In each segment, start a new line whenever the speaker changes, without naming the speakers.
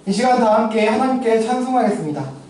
이 시간 다 함께 하나님께 찬송하겠습니다.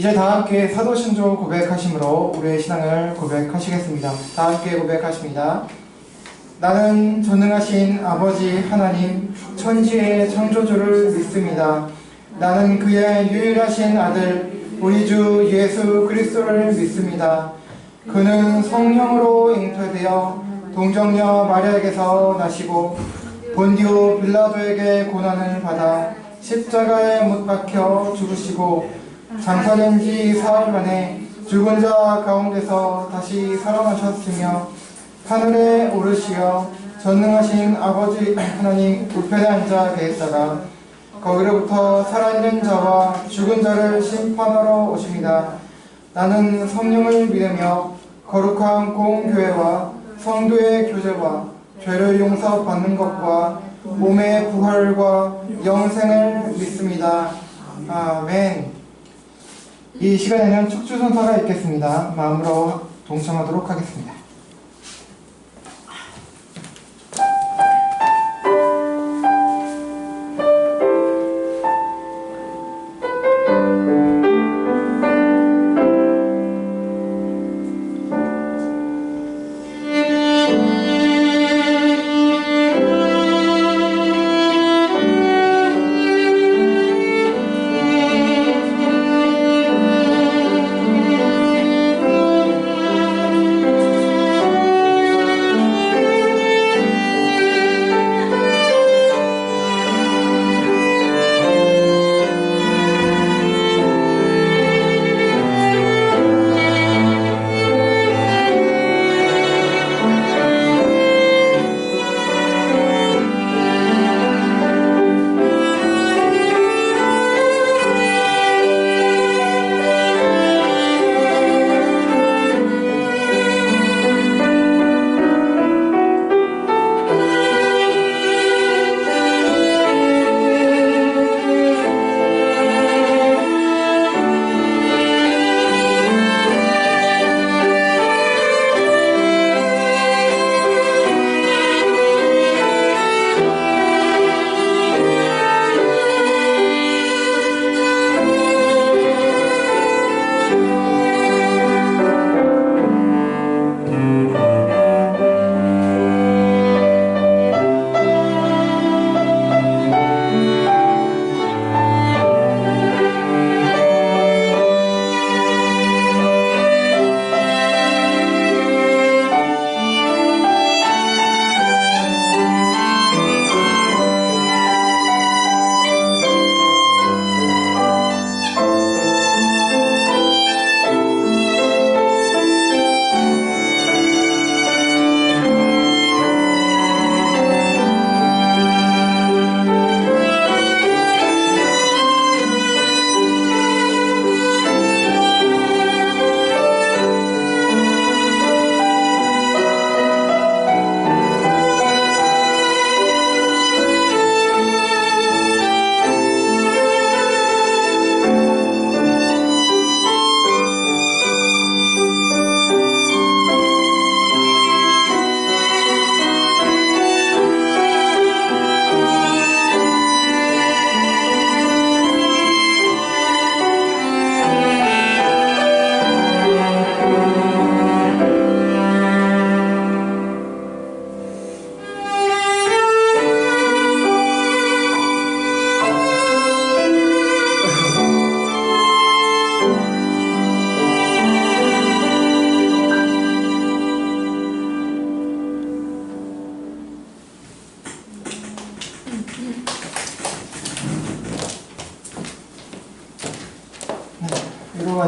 이제 다 함께 사도신조 고백하심으로 우리의 신앙을 고백하시겠습니다. 다 함께 고백하십니다. 나는 전능하신 아버지 하나님 천지의 창조주를 믿습니다. 나는 그의 유일하신 아들 우리 주 예수 그리스도를 믿습니다. 그는 성령으로 잉태되어 동정녀 마리아에게서 나시고 본디오 빌라도에게 고난을 받아 십자가에 못 박혀 죽으시고 장사된 지 사흘 만에 죽은 자 가운데서 다시 살아나셨으며 하늘에 오르시어 전능하신 아버지 하나님 우편에 앉아 계시다가 거기로부터 살아있는 자와 죽은 자를 심판하러 오십니다. 나는 성령을 믿으며 거룩한 공교회와 성도의 교제와 죄를 용서받는 것과 몸의 부활과 영생을 믿습니다. 아멘. 이 시간에는 척추선사가 있겠습니다. 마음으로 동참하도록 하겠습니다.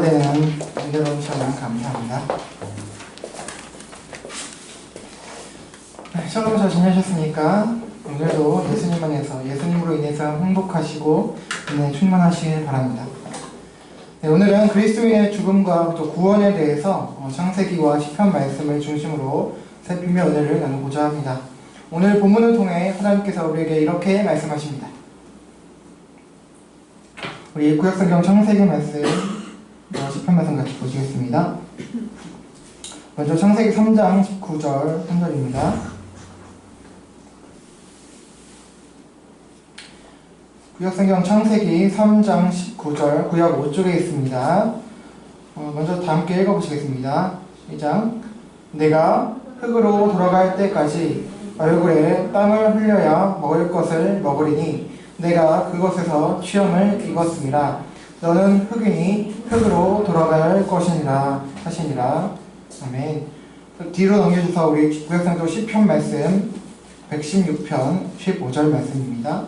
기대되는 은혜로운 시간 감사합니다. 샬롬 잘 지내셨습니까? 오늘도 예수님 안에서 예수님으로 인해서 행복하시고 은혜 충만하시길 바랍니다. 네, 오늘은 그리스도인의 죽음과 또 구원에 대해서 창세기와 시편 말씀을 중심으로 살피며 은혜를 나누고자 합니다. 오늘 본문을 통해 하나님께서 우리에게 이렇게 말씀하십니다. 우리 구약성경 창세기 말씀, 시편 말씀 같이 보시겠습니다. 먼저 창세기 3장 19절 3절입니다. 구약성경 창세기 3장 19절 구약 5쪽에 있습니다. 먼저 다 함께 읽어보시겠습니다. 시작. 내가 흙으로 돌아갈 때까지 얼굴에 땀을 흘려야 먹을 것을 먹으리니 내가 그것에서 취함을 입었음이라. 너는 흙이니 흙으로 돌아갈 것이니라 하시니라. 아멘. 뒤로 넘겨주셔서 우리 구약성경 시편 말씀 116편 15절 말씀입니다.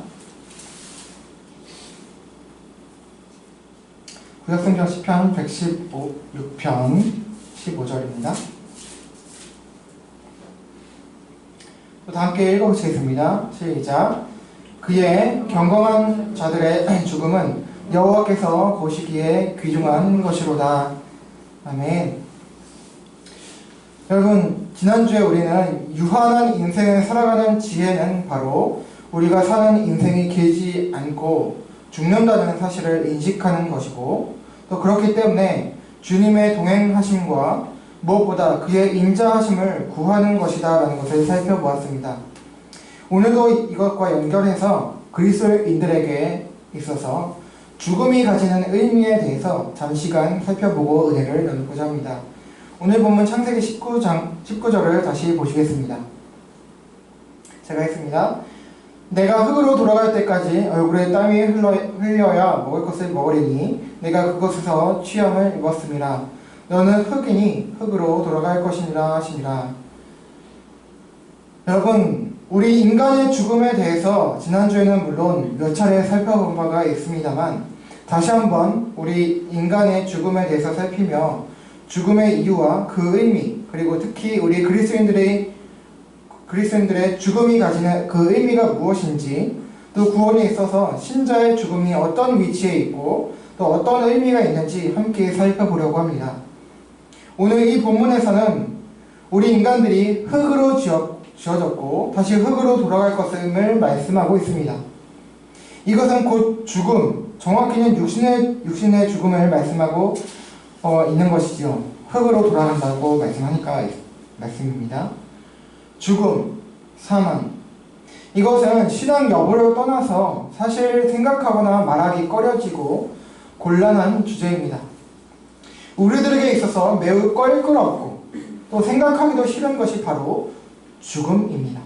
구약성경 시편 116편 15절입니다. 또 다 함께 읽어보시겠습니다. 시작. 그의 경건한 자들의 죽음은 여호와께서 보시기에 귀중한 것이로다. 아멘. 여러분, 지난주에 우리는 유한한 인생을 살아가는 지혜는 바로 우리가 사는 인생이 길지 않고 죽는다는 사실을 인식하는 것이고, 또 그렇기 때문에 주님의 동행하심과 무엇보다 그의 인자하심을 구하는 것이다 라는 것을 살펴보았습니다. 오늘도 이것과 연결해서 그리스도인들에게 있어서 죽음이 가지는 의미에 대해서 잠시간 살펴보고 은혜를 나누고자 합니다. 오늘 본문 창세기 19절을 다시 보시겠습니다. 제가 했습니다. 내가 흙으로 돌아갈 때까지 얼굴에 땀이 흘려야 먹을 것을 먹으리니 내가 그것에서 취함을 입었음이라. 너는 흙이니 흙으로 돌아갈 것이니라 하시니라. 여러분, 우리 인간의 죽음에 대해서 지난주에는 물론 몇 차례 살펴본 바가 있습니다만 다시 한번 우리 인간의 죽음에 대해서 살피며 죽음의 이유와 그 의미, 그리고 특히 우리 그리스도인들의 죽음이 가지는 그 의미가 무엇인지, 또 구원에 있어서 신자의 죽음이 어떤 위치에 있고 또 어떤 의미가 있는지 함께 살펴보려고 합니다. 오늘 이 본문에서는 우리 인간들이 흙으로 지어졌고 다시 흙으로 돌아갈 것임을 말씀하고 있습니다. 이것은 곧 죽음, 정확히는 육신의 죽음을 말씀하고 있는 것이지요. 흙으로 돌아간다고 말씀하니까 말씀입니다. 죽음, 사망. 이것은 신앙 여부를 떠나서 사실 생각하거나 말하기 꺼려지고 곤란한 주제입니다. 우리들에게 있어서 매우 껄끄럽고 또 생각하기도 싫은 것이 바로 죽음입니다.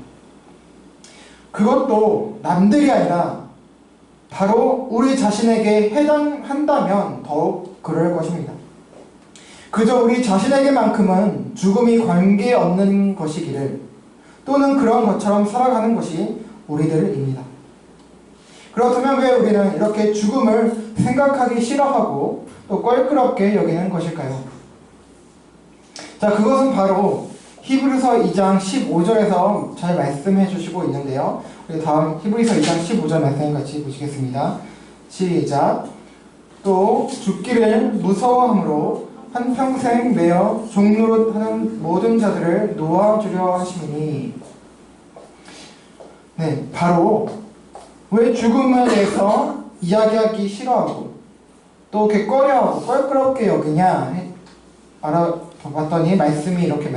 그것도 남들이 아니라 바로 우리 자신에게 해당한다면 더욱 그럴 것입니다. 그저 우리 자신에게만큼은 죽음이 관계없는 것이기를, 또는 그런 것처럼 살아가는 것이 우리들입니다. 그렇다면 왜 우리는 이렇게 죽음을 생각하기 싫어하고 또 껄끄럽게 여기는 것일까요? 자, 그것은 바로 히브리서 2장 15절에서 잘 말씀해 주시고 있는데요. 우리 다음 히브리서 2장 15절 말씀 같이 보시겠습니다. 시작. 또 죽기를 무서워함으로 한평생 매어 종노릇하는 모든 자들을 놓아주려 하심이니. 네, 바로 왜 죽음에 대해서 이야기하기 싫어하고 또 이렇게 꺼려하고 껄끄럽게 여기냐 알아봤더니 말씀이 이렇게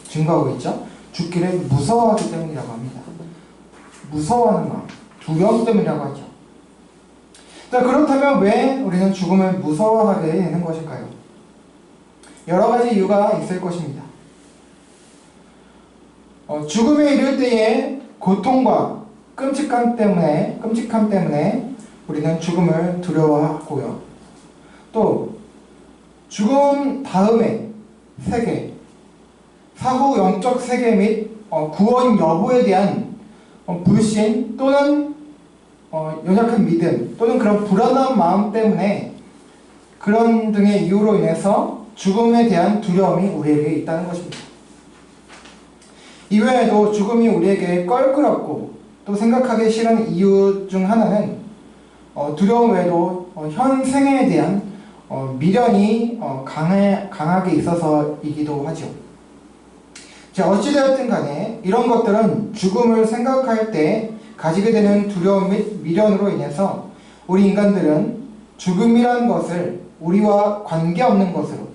증거하고 있죠. 죽기를 무서워하기 때문이라고 합니다. 무서워하는 마음, 두려움 때문이라고 하죠. 자, 그렇다면 왜 우리는 죽음을 무서워하게 되는 것일까요? 여러 가지 이유가 있을 것입니다. 죽음에 이를 때의 고통과 끔찍함 때문에 우리는 죽음을 두려워하고요. 또 죽음 다음의 세계, 사후 영적 세계 및 구원 여부에 대한 불신 또는 연약한 믿음 또는 그런 불안한 마음 때문에 그런 등의 이유로 인해서 죽음에 대한 두려움이 우리에게 있다는 것입니다. 이외에도 죽음이 우리에게 껄끄럽고 또 생각하기 싫은 이유 중 하나는 두려움 외에도 현 생에 대한 미련이 강하게 있어서이기도 하죠. 자, 어찌되었든 간에 이런 것들은 죽음을 생각할 때 가지게 되는 두려움 및 미련으로 인해서 우리 인간들은 죽음이란 것을 우리와 관계없는 것으로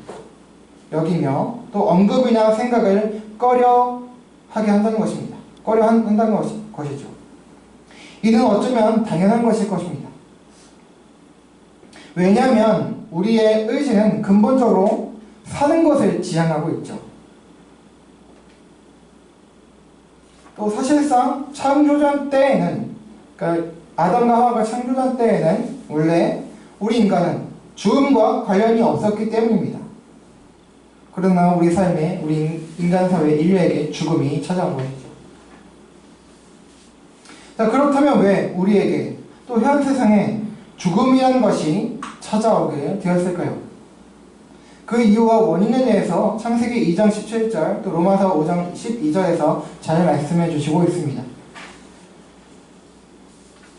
여기며 또 언급이나 생각을 꺼려하게 한다는 것입니다. 꺼려한다는 것이죠. 이는 어쩌면 당연한 것일 것입니다. 왜냐하면 우리의 의지는 근본적으로 사는 것을 지향하고 있죠. 또 사실상 창조전 때에는, 그러니까 아담과 하와가 창조전 때에는 원래 우리 인간은 죽음과 관련이 없었기 때문입니다. 그러나 우리 삶에, 우리 인간 사회 인류에게 죽음이 찾아온 것이죠. 자, 그렇다면 왜 우리에게 또 현 세상에 죽음이라는 것이 찾아오게 되었을까요? 그 이유와 원인에 대해서 창세기 2장 17절 또 로마서 5장 12절에서 잘 말씀해 주시고 있습니다.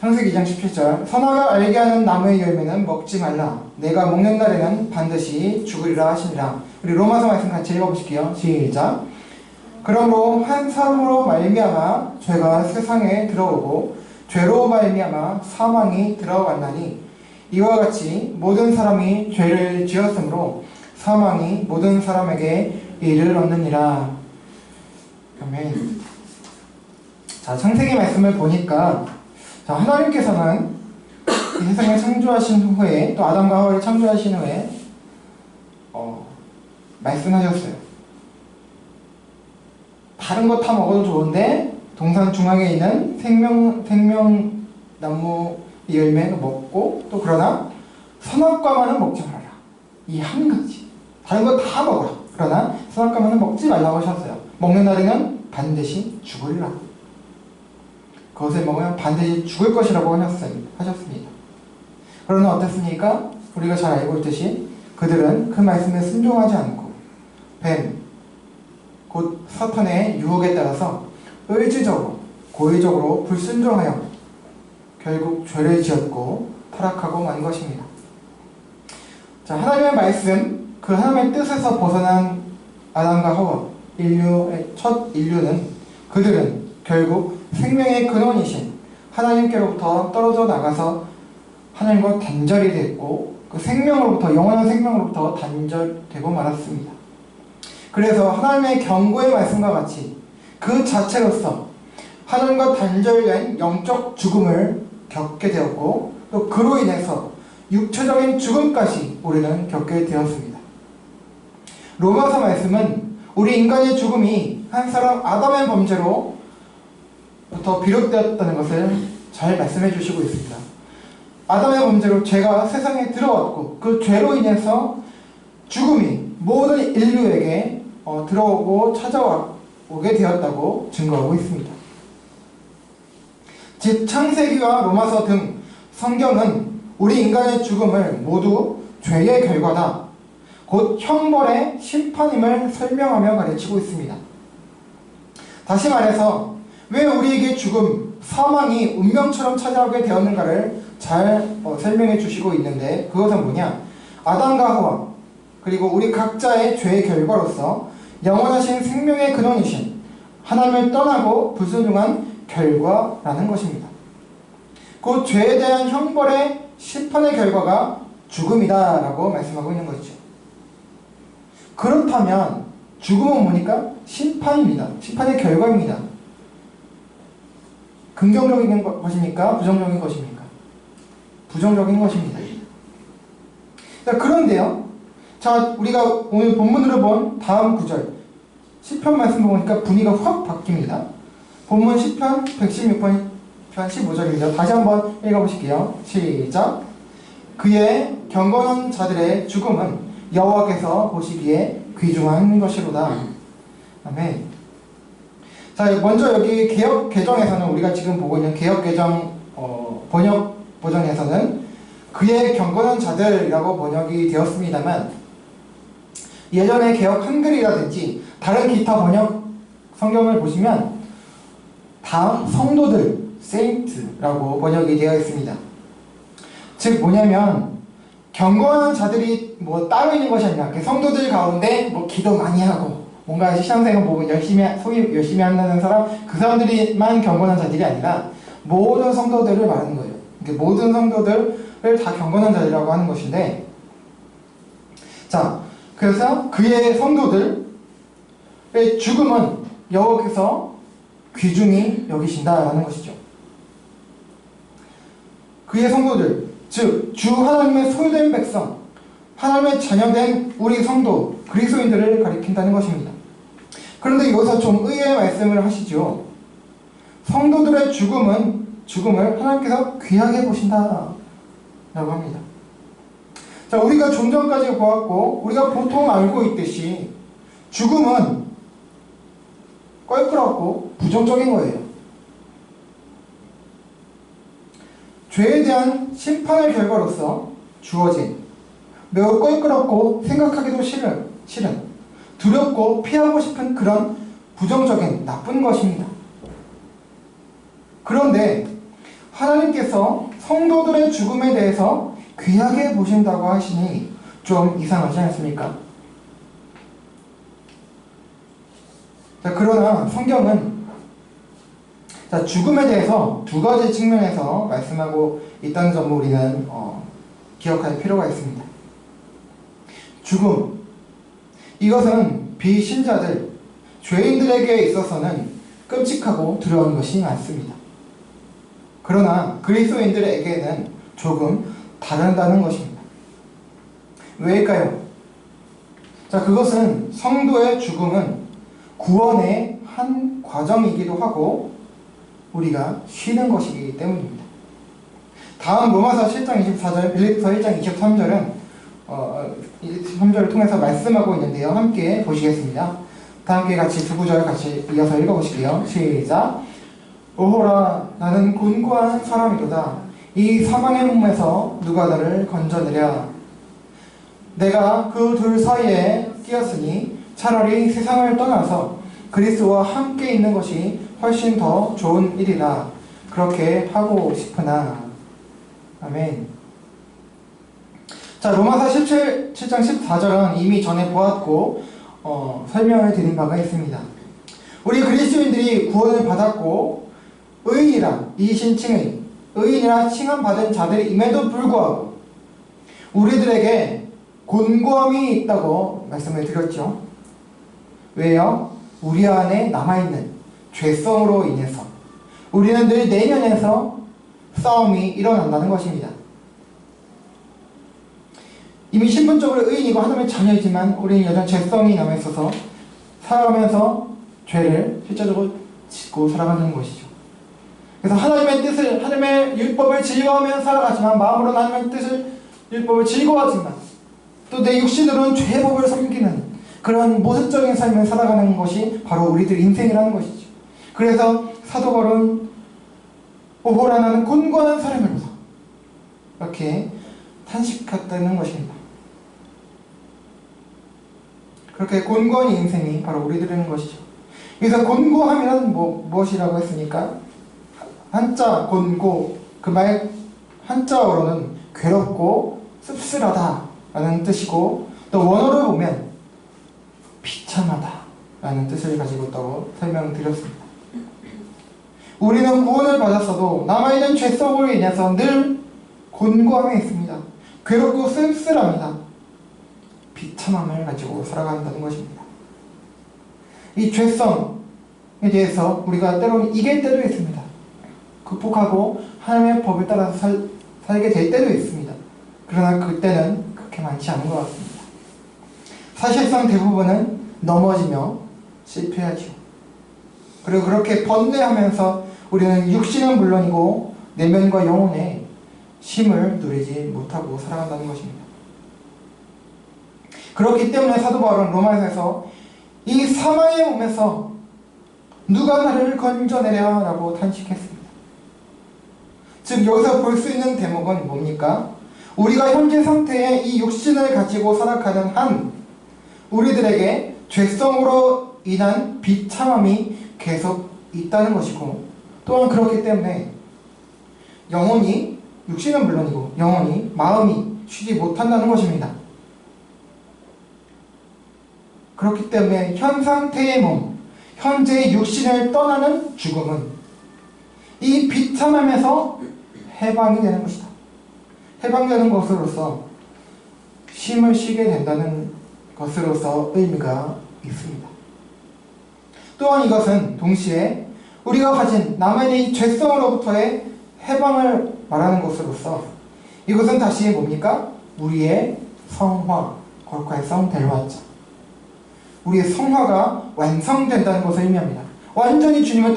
창세기 2장 17절 선악을 알게 하는 나무의 열매는 먹지 말라. 내가 먹는 날에는 반드시 죽으리라 하시니라. 우리 로마서 말씀 같이 읽어보실게요. 시작. 그러므로 한 사람으로 말미암아 죄가 세상에 들어오고 죄로 말미암아 사망이 들어왔나니 이와 같이 모든 사람이 죄를 지었으므로 사망이 모든 사람에게 이를 얻느니라. 아멘. 자, 창세기 말씀을 보니까 자, 하나님께서는 이 세상을 창조하신 후에 또 아담과 하와를 창조하신 후에 말씀하셨어요. 다른 거 다 먹어도 좋은데 동산 중앙에 있는 생명나무 열매는 먹고 또 그러나 선악과만은 먹지 말아라. 이 한 가지. 다른 거 다 먹어라. 그러나 선악과만은 먹지 말라고 하셨어요. 먹는 날에는 반드시 죽으리라. 그것을 먹으면 반드시 죽을 것이라고 하셨습니다. 그러나 어땠습니까? 우리가 잘 알고 있듯이 그들은 그 말씀에 순종하지 않고 뱀, 곧 사탄의 유혹에 따라서 의지적으로, 고의적으로 불순종하여 결국 죄를 지었고 타락하고 만 것입니다. 자, 하나님의 말씀, 그 하나님의 뜻에서 벗어난 아담과 하와, 첫 인류는 그들은 결국 생명의 근원이신 하나님께로부터 떨어져 나가서 하나님과 단절이 됐고 그 생명으로부터, 영원한 생명으로부터 단절되고 말았습니다. 그래서 하나님의 경고의 말씀과 같이 그 자체로서 하나님과 단절된 영적 죽음을 겪게 되었고 또 그로 인해서 육체적인 죽음까지 우리는 겪게 되었습니다. 로마서 말씀은 우리 인간의 죽음이 한 사람 아담의 범죄로부터 비롯되었다는 것을 잘 말씀해 주시고 있습니다. 아담의 범죄로 죄가 세상에 들어왔고 그 죄로 인해서 죽음이 모든 인류에게 들어오고 찾아오게 되었다고 증거하고 있습니다. 즉 창세기와 로마서 등 성경은 우리 인간의 죽음을 모두 죄의 결과다, 곧 형벌의 심판임을 설명하며 가르치고 있습니다. 다시 말해서 왜 우리에게 죽음, 사망이 운명처럼 찾아오게 되었는가를 잘 설명해 주시고 있는데 그것은 뭐냐? 아담과 하와 그리고 우리 각자의 죄의 결과로서 영원하신 생명의 근원이신 하나님을 떠나고 불순종한 결과라는 것입니다. 그 죄에 대한 형벌의 심판의 결과가 죽음이다 라고 말씀하고 있는 것이죠. 그렇다면 죽음은 뭐니까? 심판입니다. 심판의 결과입니다. 긍정적인 것입니까? 부정적인 것입니까? 부정적인 것입니다. 자, 그런데요. 자, 우리가 오늘 본문으로 본 다음 구절 시편 말씀 보니까 분위기가 확 바뀝니다. 본문 시편 116편 15절입니다. 다시 한번 읽어보실게요. 시작. 그의 경건한 자들의 죽음은 여호와께서 보시기에 귀중한 것이로다. 아멘. 자, 먼저 여기 개역 개정에서는 우리가 지금 보고 있는 개역 개정 번역 버전에서는 그의 경건한 자들이라고 번역이 되었습니다만 예전의 개역 한글이라든지 다른 기타 번역 성경을 보시면 다 성도들, 세인트라고 번역이 되어 있습니다. 즉 뭐냐면 경건한 자들이 뭐 따로 있는 것이 아니라 성도들 가운데 뭐 기도 많이 하고 뭔가 신앙생활 보고 소위 열심히 한다는 사람, 그 사람들이만 경건한 자들이 아니라 모든 성도들을 말하는 거예요. 모든 성도들을 다 경건한 자들이라고 하는 것인데, 자, 그래서 그의 성도들의 죽음은 여호와께서 귀중히 여기신다라는 것이죠. 그의 성도들, 즉 주 하나님의 소유된 백성, 하나님의 자녀된 우리 성도, 그리스도인들을 가리킨다는 것입니다. 그런데 여기서 좀 의외의 말씀을 하시죠. 성도들의 죽음을 하나님께서 귀하게 보신다 라고 합니다. 자, 우리가 좀 전까지 보았고 우리가 보통 알고 있듯이 죽음은 껄끄럽고 부정적인 거예요. 죄에 대한 심판의 결과로서 주어진 매우 껄끄럽고 생각하기도 싫은 두렵고 피하고 싶은 그런 부정적인 나쁜 것입니다. 그런데 하나님께서 성도들의 죽음에 대해서 귀하게 보신다고 하시니 좀 이상하지 않습니까? 자, 그러나 성경은 죽음에 대해서 두 가지 측면에서 말씀하고 있다는 점을 우리는 기억할 필요가 있습니다. 죽음, 이것은 비신자들, 죄인들에게 있어서는 끔찍하고 두려운 것이 많습니다. 그러나 그리스도인들에게는 조금 다르다는 것입니다. 왜일까요? 자, 그것은 성도의 죽음은 구원의 한 과정이기도 하고 우리가 쉬는 것이기 때문입니다. 다음 로마서 7장 24절, 빌립보서 1장 23절은 23절을 통해서 말씀하고 있는데요. 함께 보시겠습니다. 다 함께 같이 두 구절 같이 이어서 읽어보실게요. 시작. 오호라, 나는 곤고한 사람이로다. 이 사망의 몸에서 누가 나를 건져내랴. 내가 그 둘 사이에 끼었으니 차라리 세상을 떠나서 그리스도와 함께 있는 것이 훨씬 더 좋은 일이라. 그렇게 하고 싶으나. 아멘. 자, 로마서 7장 14절은 이미 전에 보았고 설명을 드린 바가 있습니다. 우리 그리스도인들이 구원을 받았고 의인이라 이 신칭의 의인이라 칭함받은 자들임에도 불구하고 우리들에게 곤고함이 있다고 말씀을 드렸죠. 왜요? 우리 안에 남아있는 죄성으로 인해서 우리는 늘 내면에서 싸움이 일어난다는 것입니다. 이미 신분적으로 의인이고 하나님의 자녀이지만 우리는 여전히 죄성이 남아있어서 살아가면서 죄를 실제적으로 짓고 살아가는 것이죠. 그래서 하나님의 뜻을, 하나님의 율법을 즐거워하며 살아가지만 마음으로는 하나님의 뜻을, 율법을 즐거워하지만 또 내 육신으로는 죄의 법을 섬기는 그런 모습적인 삶을 살아가는 것이 바로 우리들 인생이라는 것이죠. 그래서 사도 바울은 오호라, 나는 곤고한 사람이로다 이렇게 탄식했다는 것입니다. 그렇게 곤고한 인생이 바로 우리들인 것이죠. 그래서 곤고함이란 무엇이라고 했습니까? 한자 곤고, 그 말 한자어로는 괴롭고 씁쓸하다 라는 뜻이고 또 원어를 보면 비참하다 라는 뜻을 가지고 있다고 설명드렸습니다. 우리는 구원을 받았어도 남아있는 죄성으로 인해서 늘 곤고함에 있습니다. 괴롭고 쓸쓸합니다. 비참함을 가지고 살아간다는 것입니다. 이 죄성에 대해서 우리가 때로는 이길 때도 있습니다. 극복하고 하나님의 법을 따라서 살게 될 때도 있습니다. 그러나 그때는 그렇게 많지 않은 것 같습니다. 사실상 대부분은 넘어지며 실패하죠. 그리고 그렇게 번뇌하면서 우리는 육신은 물론이고 내면과 영혼에 쉼을 누리지 못하고 살아간다는 것입니다. 그렇기 때문에 사도 바울은 로마서에서 이 사망의 몸에서 누가 나를 건져내랴 라고 탄식했습니다. 즉 여기서 볼 수 있는 대목은 뭡니까? 우리가 현재 상태의 이 육신을 가지고 살아가는 한 우리들에게 죄성으로 인한 비참함이 계속 있다는 것이고, 또한 그렇기 때문에 영혼이, 육신은 물론이고 영혼이, 마음이 쉬지 못한다는 것입니다. 그렇기 때문에 현 상태의 몸, 현재의 육신을 떠나는 죽음은 이 비참함에서 해방이 되는 것이다. 해방되는 것으로서 쉼을 쉬게 된다는 것으로서 의미가 있습니다. 또한 이것은 동시에 우리가 가진 남의 이 죄성으로부터의 해방을 말하는 것으로서 이것은 다시 뭡니까? 우리의 성화, 거룩할성 델화자, 우리의 성화가 완성된다는 것을 의미합니다. 완전히 주님을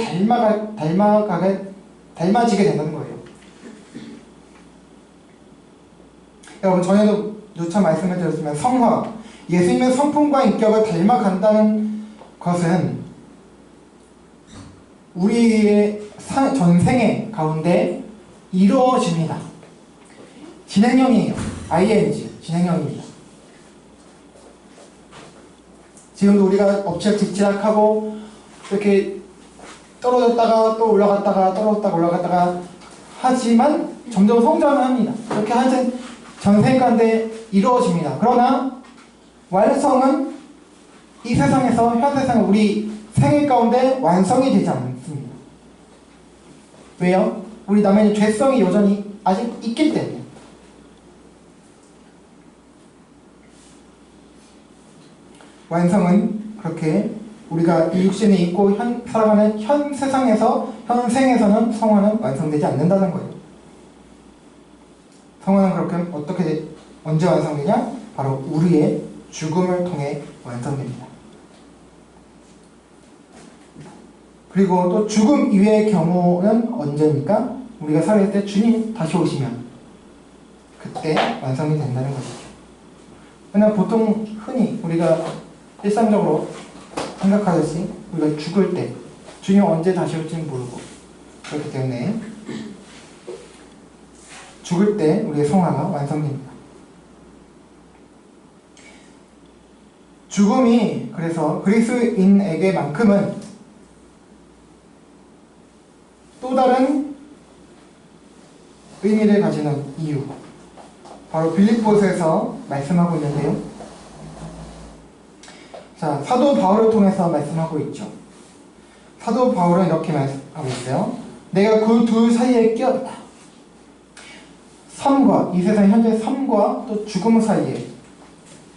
닮아지게 된다는 거예요. 여러분, 전에도 누차 말씀을 드렸지만 성화, 예수님의 성품과 인격을 닮아간다는 것은 우리의 전생애 가운데 이루어집니다. 진행형이에요. ing, 진행형입니다. 지금도 우리가 엎치락뒤치락하고 이렇게 떨어졌다가 또 올라갔다가 떨어졌다가 올라갔다가 하지만 점점 성장을 합니다. 그렇게 하여튼 전생 가운데 이루어집니다. 그러나 완성은 이 세상에서, 현 세상 우리 생애 가운데 완성이 되지 않습니다. 왜요? 우리 남의 죄성이 여전히 아직 있기 때문에. 완성은 그렇게 우리가 이 육신에 있고 살아가는 현 세상에서, 현 생에서는 성화는 완성되지 않는다는 거예요. 성화는 그렇게 언제 완성되냐? 바로 우리의 죽음을 통해 완성됩니다. 그리고 또 죽음 이외의 경우는 언제입니까? 우리가 살아갈 때 주님 다시 오시면 그때 완성이 된다는 것이죠. 그러나 보통 흔히 우리가 일상적으로 생각하듯이 우리가 죽을 때 주님 언제 다시 올지는 모르고, 그렇기 때문에 죽을 때 우리의 성화가 완성됩니다. 죽음이 그래서 그리스도인에게만큼은 또 다른 의미를 가지는 이유, 바로 빌립보서에서 말씀하고 있는데요. 자, 사도 바울을 통해서 말씀하고 있죠. 사도 바울은 이렇게 말씀하고 있어요. 내가 그 둘 사이에 끼었다. 삶과, 이 세상 현재 삶과 또 죽음 사이에,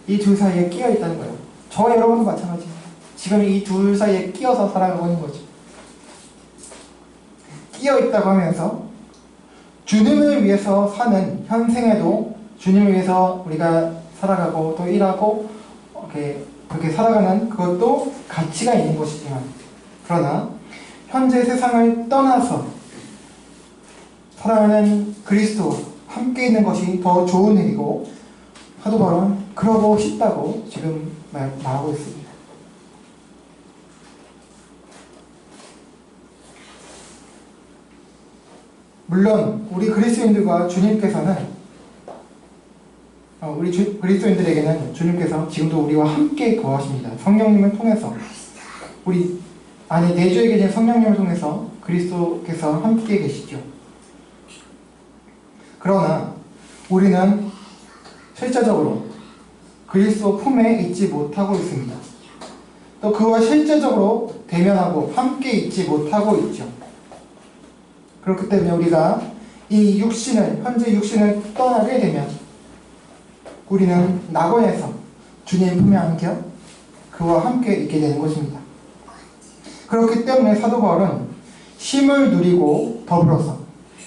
이 둘 사이에 끼어 있다는 거예요. 저와 여러분도 마찬가지입니다. 지금 이 둘 사이에 끼어서 살아가고 있는 거죠. 끼어 있다고 하면서 주님을 위해서 사는 현생에도 주님을 위해서 우리가 살아가고 또 일하고 그렇게 살아가는 그것도 가치가 있는 것이지만, 그러나 현재 세상을 떠나서 살아가는 그리스도와 함께 있는 것이 더 좋은 일이고, 사도 바울은 그러고 싶다고 지금 말하고 있습니다. 물론 우리 그리스도인들과 주님께서는 그리스도인들에게는 주님께서 지금도 우리와 함께 거하십니다. 성령님을 통해서, 우리 안에 내주에 계신 성령님을 통해서 그리스도께서 함께 계시죠. 그러나 우리는 실제적으로 그리스도 품에 있지 못하고 있습니다. 또 그와 실제적으로 대면하고 함께 있지 못하고 있죠. 그렇기 때문에 우리가 이 현재 육신을 떠나게 되면 우리는 낙원에서 주님 품에 안겨 그와 함께 있게 되는 것입니다. 그렇기 때문에 사도 바울은 쉼을 누리고 더불어서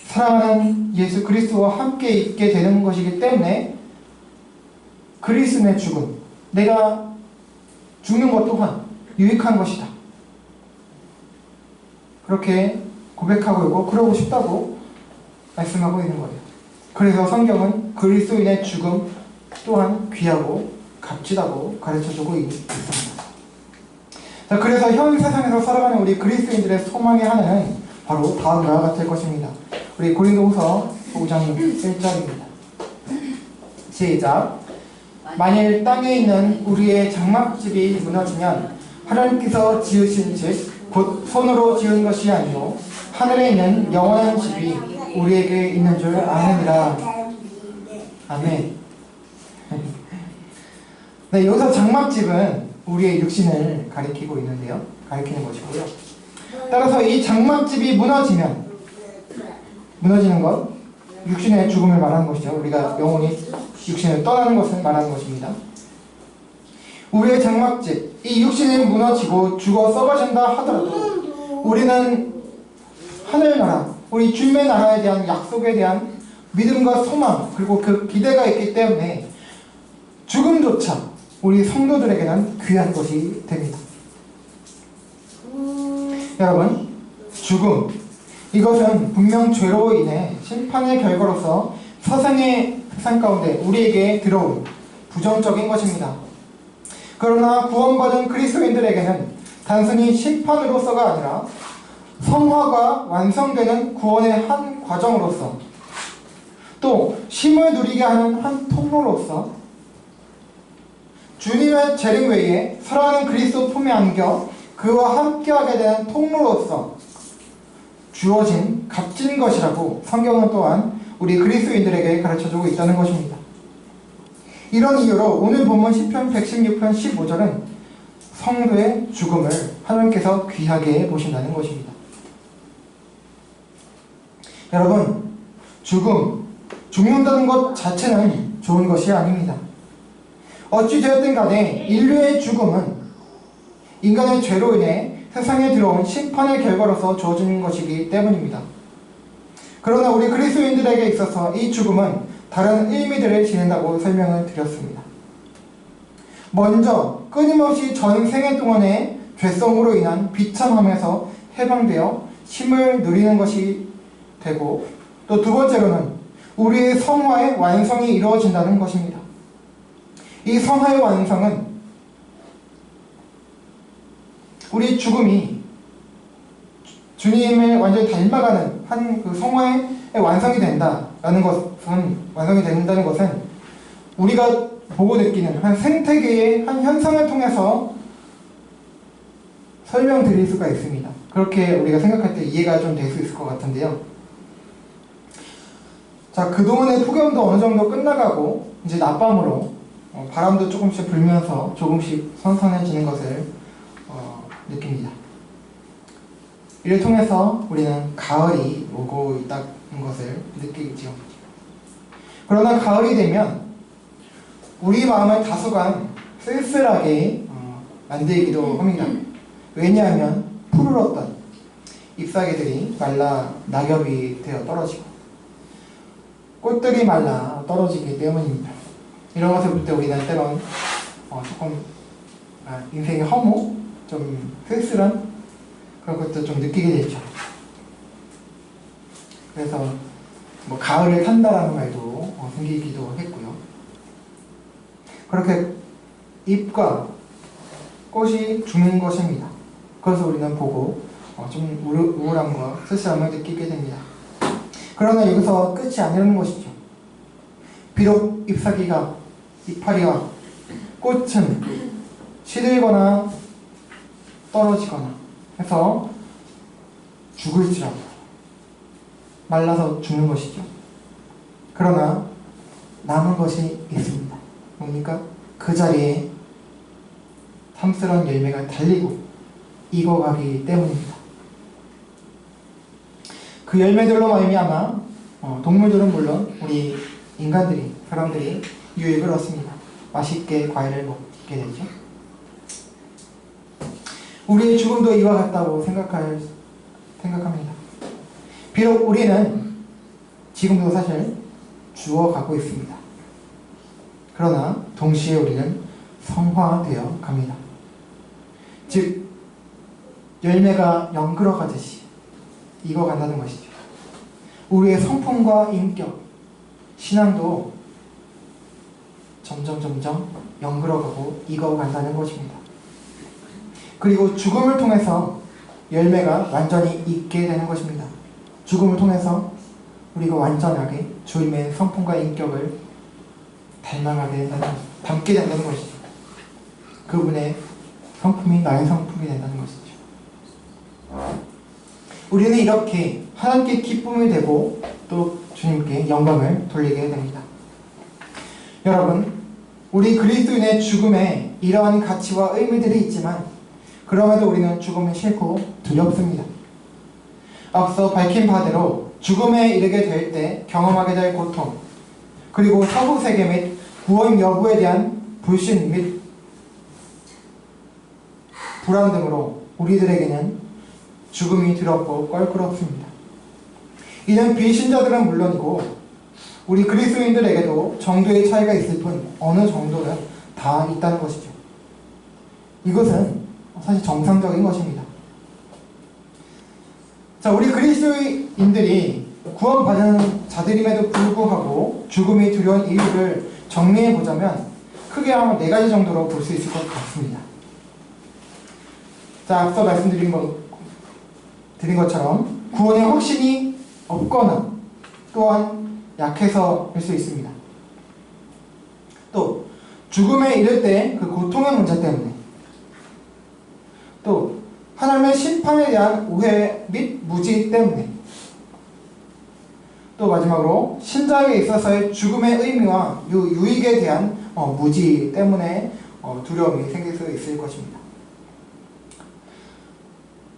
사랑하는 예수 그리스도와 함께 있게 되는 것이기 때문에 그리스도의 죽음, 내가 죽는 것 또한 유익한 것이다, 그렇게 고백하고 있고 그러고 싶다고 말씀하고 있는 거예요. 그래서 성경은 그리스도인의 죽음 또한 귀하고 값지다고 가르쳐주고 있습니다. 자, 그래서 현 세상에서 살아가는 우리 그리스도인들의 소망의 하나는 바로 다음과 같을 것입니다. 우리 고린도후서 5장 1절입니다. 시작. 만일 땅에 있는 우리의 장막집이 무너지면 하나님께서 지으신 집 곧 손으로 지은 것이 아니요 하늘에 있는 영원한 집이 우리에게 있는 줄 아느니라. 아멘. 네, 여기서 장막집은 우리의 육신을 가리키고 있는데요. 가리키는 것이고요. 따라서 이 장막집이 무너지는 것, 육신의 죽음을 말하는 것이죠. 우리가 영혼이 육신을 떠나는 것을 말하는 것입니다. 우리의 장막집, 이 육신이 무너지고 죽어 썩어진다 하더라도 우리는 하늘나라, 우리 주님의 나라에 대한 약속에 대한 믿음과 소망, 그리고 그 기대가 있기 때문에 죽음조차 우리 성도들에게는 귀한 것이 됩니다. 여러분, 죽음, 이것은 분명 죄로 인해 심판의 결과로서 세상 가운데 우리에게 들어온 부정적인 것입니다. 그러나 구원받은 그리스도인들에게는 단순히 심판으로서가 아니라 성화가 완성되는 구원의 한 과정으로서, 또 쉼을 누리게 하는 한 통로로서, 주님의 재림 외에 사랑하는 그리스도 품에 안겨 그와 함께하게 되는 통로로서 주어진 값진 것이라고 성경은 또한 우리 그리스도인들에게 가르쳐주고 있다는 것입니다. 이런 이유로 오늘 본문 시편 116편 15절은 성도의 죽음을 하나님께서 귀하게 보신다는 것입니다. 여러분, 죽는다는 것 자체는 좋은 것이 아닙니다. 어찌 되었든 간에 인류의 죽음은 인간의 죄로 인해 세상에 들어온 심판의 결과로서 주어지는 것이기 때문입니다. 그러나 우리 그리스도인들에게 있어서 이 죽음은 다른 의미들을 지닌다고 설명을 드렸습니다. 먼저 끊임없이 전생애 동안의 죄성으로 인한 비참함에서 해방되어 쉼을 누리는 것이 되고, 또 두 번째로는 우리의 성화의 완성이 이루어진다는 것입니다. 이 성화의 완성은 우리 죽음이 주님을 완전히 닮아가는 한 그 성화의 완성이 된다는 것은 우리가 보고 느끼는 한 생태계의 한 현상을 통해서 설명드릴 수가 있습니다. 그렇게 우리가 생각할 때 이해가 좀 될 수 있을 것 같은데요. 자, 그동안의 폭염도 어느 정도 끝나가고 이제 낮밤으로 바람도 조금씩 불면서 조금씩 선선해지는 것을 느낍니다. 이를 통해서 우리는 가을이 오고 있다는 것을 느끼죠. 그러나 가을이 되면 우리 마음을 다소간 쓸쓸하게 만들기도 합니다. 왜냐하면 푸르렀던 잎사귀들이 말라 낙엽이 되어 떨어지고 꽃들이 말라 떨어지기 때문입니다. 이런 것을 볼 때 우리는 때론 조금 인생의 허무, 좀 쓸쓸한 그런 것도 좀 느끼게 되죠. 그래서 가을을 탄다라는 말도 생기기도 했고요. 그렇게 잎과 꽃이 죽는 것입니다. 그래서 우리는 보고 좀 우울함과 쓸쓸함을 느끼게 됩니다. 그러나 여기서 끝이 아니라는 것이죠. 비록 잎사귀가, 이파리와 꽃은 시들거나 떨어지거나 해서 죽을지라도 말라서 죽는 것이죠. 그러나 남은 것이 있습니다. 뭡니까? 그 자리에 탐스러운 열매가 달리고 익어가기 때문입니다. 그 열매들로 말미암아 동물들은 물론 우리 인간들이, 사람들이 유익을 얻습니다. 맛있게 과일을 먹게 되죠. 우리의 죽음도 이와 같다고 생각합니다. 비록 우리는 지금도 사실 죽어가고 있습니다. 그러나 동시에 우리는 성화되어 갑니다. 즉 열매가 연그러가듯이 익어간다는 것이죠. 우리의 성품과 인격, 신앙도 점점 연그러가고 익어간다는 것입니다. 그리고 죽음을 통해서 열매가 완전히 익게 되는 것입니다. 죽음을 통해서 우리가 완전하게 주님의 성품과 인격을 닮게 된다는 것이죠. 그분의 성품이 나의 성품이 된다는 것이죠. 우리는 이렇게 하나님께 기쁨이 되고 또 주님께 영광을 돌리게 됩니다. 여러분, 우리 그리스도인의 죽음에 이러한 가치와 의미들이 있지만 그럼에도 우리는 죽음이 싫고 두렵습니다. 앞서 밝힌 바대로 죽음에 이르게 될 때 경험하게 될 고통, 그리고 사후 세계 및 구원 여부에 대한 불신 및 불안 등으로 우리들에게는 죽음이 두렵고 껄끄럽습니다. 이는 비신자들은 물론이고 우리 그리스도인들에게도 정도의 차이가 있을 뿐 어느 정도는 다 있다는 것이죠. 이것은 사실 정상적인 것입니다. 자, 우리 그리스도인들이 구원받은 자들임에도 불구하고 죽음이 두려운 이유를 정리해 보자면 크게 한 4가지 정도로 볼 수 있을 것 같습니다. 자, 앞서 말씀드린 것처럼 구원의 확신이 없거나 또한 약해서일 수 있습니다. 또 죽음에 이를 때 그 고통의 문제 때문에, 또 하나님의 심판에 대한 오해 및 무지 때문에, 또 마지막으로 신자에게 있어서의 죽음의 의미와 유익에 대한 무지 때문에 두려움이 생길 수 있을 것입니다.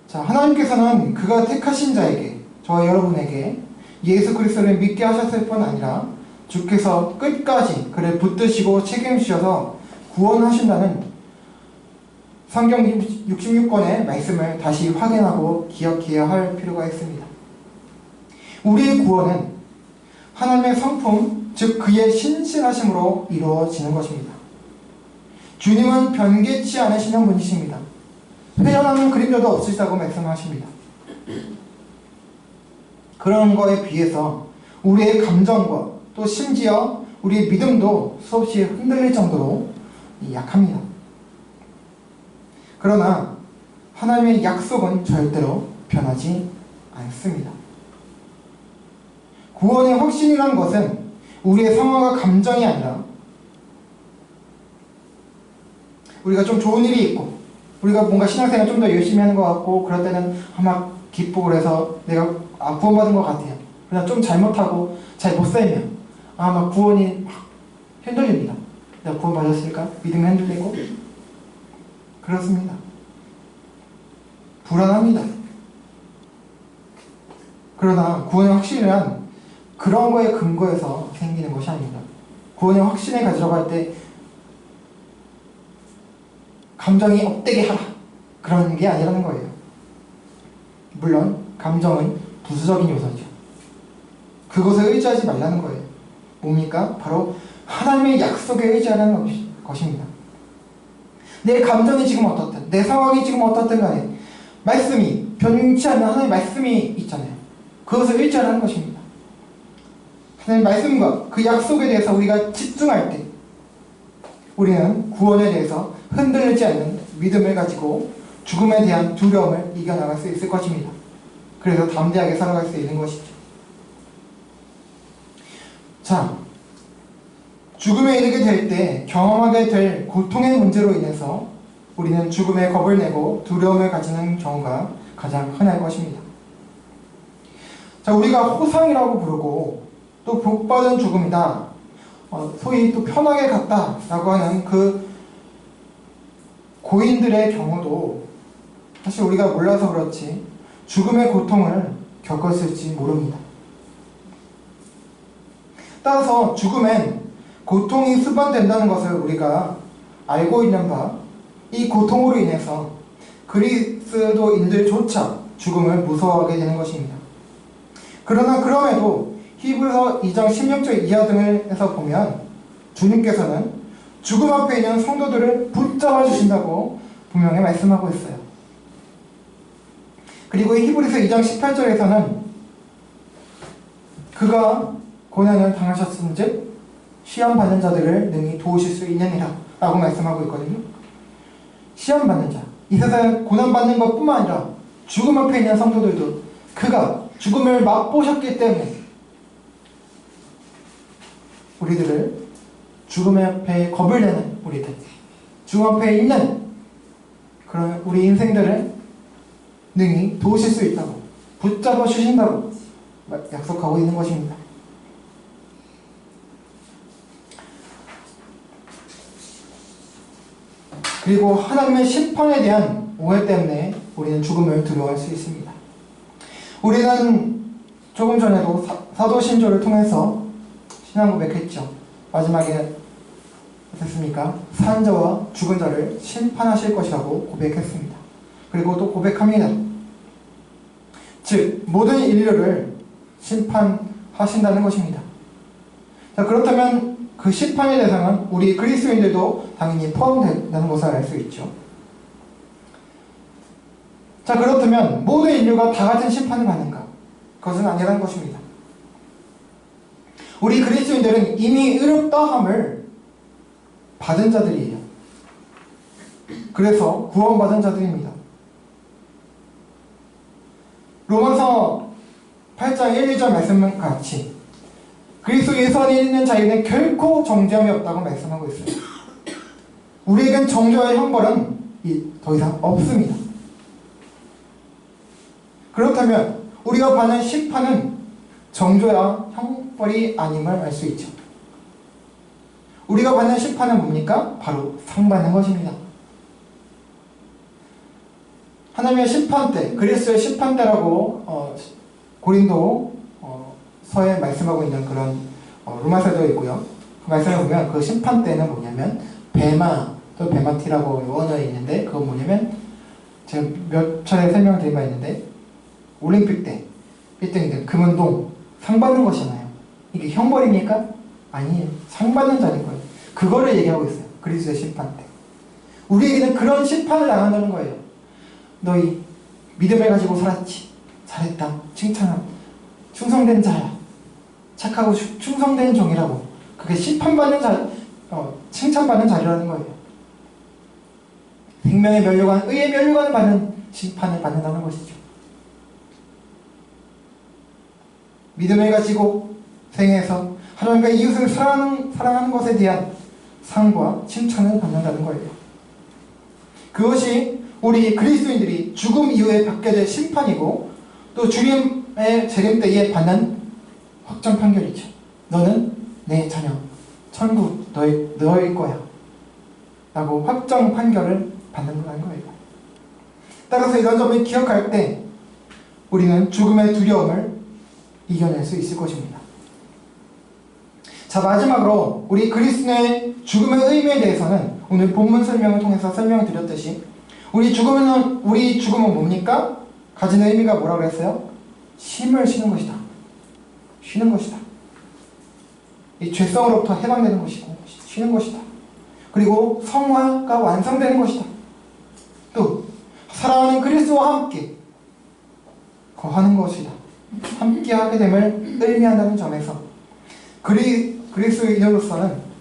자, 하나님께서는 그가 택하신 자에게, 저와 여러분에게 예수 그리스도를 믿게 하셨을 뿐 아니라 주께서 끝까지 그를 붙드시고 책임지셔서 구원하신다는 성경 66권의 말씀을 다시 확인하고 기억해야 할 필요가 있습니다. 우리의 구원은 하나님의 성품, 즉 그의 신실하심으로 이루어지는 것입니다. 주님은 변개치 않으시는 분이십니다. 회전하는 그림자도 없으시다고 말씀하십니다. 그런 거에 비해서 우리의 감정과 또 심지어 우리의 믿음도 수없이 흔들릴 정도로 약합니다. 그러나 하나님의 약속은 절대로 변하지 않습니다. 구원의 확신이라는 것은 우리의 상황과 감정이 아니라 우리가 좀 좋은 일이 있고 우리가 뭔가 신앙생활 좀 더 열심히 하는 것 같고 그럴 때는 막 기쁘고 그래서 내가 구원받은 것 같아요. 그냥 좀 잘못하고 잘 못 살면 막 구원이 막 흔들립니다. 내가 구원받았을까? 믿음이 흔들리고 그렇습니다. 불안합니다. 그러나 구원의 확신이란 그런 거에 근거해서 생기는 것이 아닙니다. 구원의 확신을 가지려고 할 때 감정이 업되게 하라 그런 게 아니라는 거예요. 물론 감정은 부수적인 요소죠. 그것에 의지하지 말라는 거예요. 뭡니까? 바로 하나님의 약속에 의지하라는 것입니다. 내 감정이 지금 어떻든 내 상황이 지금 어떻든 간에 말씀이 변치 않는 하나님의 말씀이 있잖아요. 그것을 의지하라는 것입니다. 하나님의 말씀과 그 약속에 대해서 우리가 집중할 때 우리는 구원에 대해서 흔들리지 않는 믿음을 가지고 죽음에 대한 두려움을 이겨나갈 수 있을 것입니다. 그래서 담대하게 살아갈 수 있는 것이죠. 자, 죽음에 이르게 될 때 경험하게 될 고통의 문제로 인해서 우리는 죽음에 겁을 내고 두려움을 가지는 경우가 가장 흔할 것입니다. 자, 우리가 호상이라고 부르고 또 복받은 죽음이다, 소위 또 편하게 갔다라고 하는 그 고인들의 경우도 사실 우리가 몰라서 그렇지 죽음의 고통을 겪었을지 모릅니다. 따라서 죽음엔 고통이 수반된다는 것을 우리가 알고 있는 바, 이 고통으로 인해서 그리스도인들조차 죽음을 무서워하게 되는 것입니다. 그러나 그럼에도 히브리서 2장 16절 이하 등을 해서 보면 주님께서는 죽음 앞에 있는 성도들을 붙잡아 주신다고 분명히 말씀하고 있어요. 그리고 히브리서 2장 18절에서는 그가 고난을 당하셨은즉 시험받는 자들을 능히 도우실 수 있느니라 라고 말씀하고 있거든요. 시험받는 자, 이 세상에 고난받는 것뿐만 아니라 죽음 앞에 있는 성도들도 그가 죽음을 맛보셨기 때문에 우리들을 죽음 앞에 겁을 내는 우리들, 죽음 앞에 있는 그런 우리 인생들을 능히 도우실 수 있다고, 붙잡아 주신다고 약속하고 있는 것입니다. 그리고 하나님의 심판에 대한 오해 때문에 우리는 죽음을 두려워할 수 있습니다. 우리는 조금 전에도 사도신조를 통해서 신앙 고백했죠. 마지막에 어땠습니까? 산 자와 죽은 자를 심판하실 것이라고 고백했습니다. 그리고 또 고백합니다. 즉 모든 인류를 심판하신다는 것입니다. 자, 그렇다면 그 심판의 대상은 우리 그리스도인들도 당연히 포함된다는 것을 알 수 있죠. 자, 그렇다면 모든 인류가 다 같은 심판을 받는가? 그것은 아니라는 것입니다. 우리 그리스도인들은 이미 의롭다함을 받은 자들이에요. 그래서 구원받은 자들입니다. 로마서 8장 1, 2절 말씀과 같이 그리스도 예수 안에 있는 자에게는 결코 정죄함이 없다고 말씀하고 있어요. 우리에겐 정죄와 형벌은 더 이상 없습니다. 그렇다면 우리가 받는 심판은 정죄와 형벌이 아님을 알 수 있죠. 우리가 받는 심판은 뭡니까? 바로 상 받는 것입니다. 하나님의 심판대, 그리스도의 심판대라고 고린도 서에 말씀하고 있는 그런 로마서도 있고요. 그 말씀을 보면 그 심판대는 뭐냐면 베마, 또 베마티라고 원어에 있는데 그건 뭐냐면 제가 몇 차례 설명드린 바 있는데 올림픽 때 1등이든 금은동 상 받는 것이잖아요. 이게 형벌입니까? 아니에요. 상 받는 자인 거예요. 그거를 얘기하고 있어요. 그리스도의 심판대. 우리에게는 그런 심판을 당한다는 거예요. 너희 믿음을 가지고 살았지. 잘했다. 칭찬함. 충성된 자야. 착하고 충성된 종이라고. 그게 심판받는 자, 칭찬받는 자리라는 거예요. 생명의 면류관, 의의 면류관을 받는 심판을 받는다는 것이죠. 믿음을 가지고 생애에서 하나님과 이웃을 사랑하는 것에 대한 상과 칭찬을 받는다는 거예요. 그것이 우리 그리스도인들이 죽음 이후에 받게 될 심판이고 또 주님의 재림 때에 받는 확정 판결이죠. 너는 내 자녀, 천국 너일 거야 라고 확정 판결을 받는다는 거예요. 따라서 이런 점을 기억할 때 우리는 죽음의 두려움을 이겨낼 수 있을 것입니다. 자, 마지막으로 우리 그리스도의 죽음의 의미에 대해서는 오늘 본문 설명을 통해서 설명드렸듯이 우리 죽음은 뭡니까? 가진 의미가 뭐라고 했어요? 쉼을 쉬는 것이다. 쉬는 것이다. 이 죄성으로부터 해방되는 것이고 쉬는 것이다. 그리고 성화가 완성되는 것이다. 또 사랑하는 그리스도와 함께 거하는 것이다. 함께 하게 됨을 의미한다는 점에서 그리스도인으로서는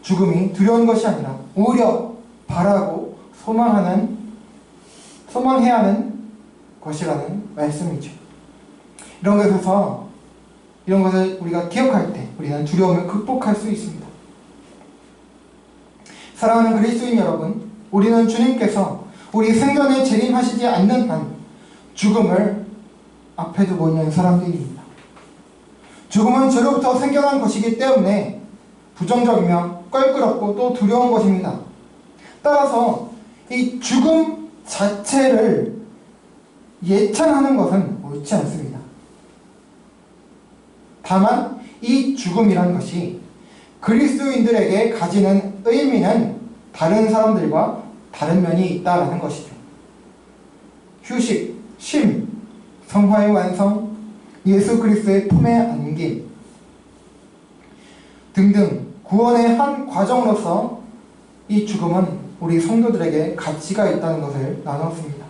죽음이 두려운 것이 아니라 오히려 바라고 소망해야 하는 것이라는 말씀이죠. 이런 것을 우리가 기억할 때 우리는 두려움을 극복할 수 있습니다. 사랑하는 그리스도인 여러분, 우리는 주님께서 우리 생전에 재림하시지 않는 한 죽음을 앞에 두고 있는 사람들입니다. 죽음은 죄로부터 생겨난 것이기 때문에 부정적이며 껄끄럽고 또 두려운 것입니다. 따라서 이 죽음 자체를 예찬하는 것은 옳지 않습니다. 다만 이 죽음이라는 것이 그리스도인들에게 가지는 의미는 다른 사람들과 다른 면이 있다는 것이죠. 휴식, 쉼, 성화의 완성, 예수 그리스도의 품에 안김 등등 구원의 한 과정으로서 이 죽음은 우리 성도들에게 가치가 있다는 것을 나눴습니다.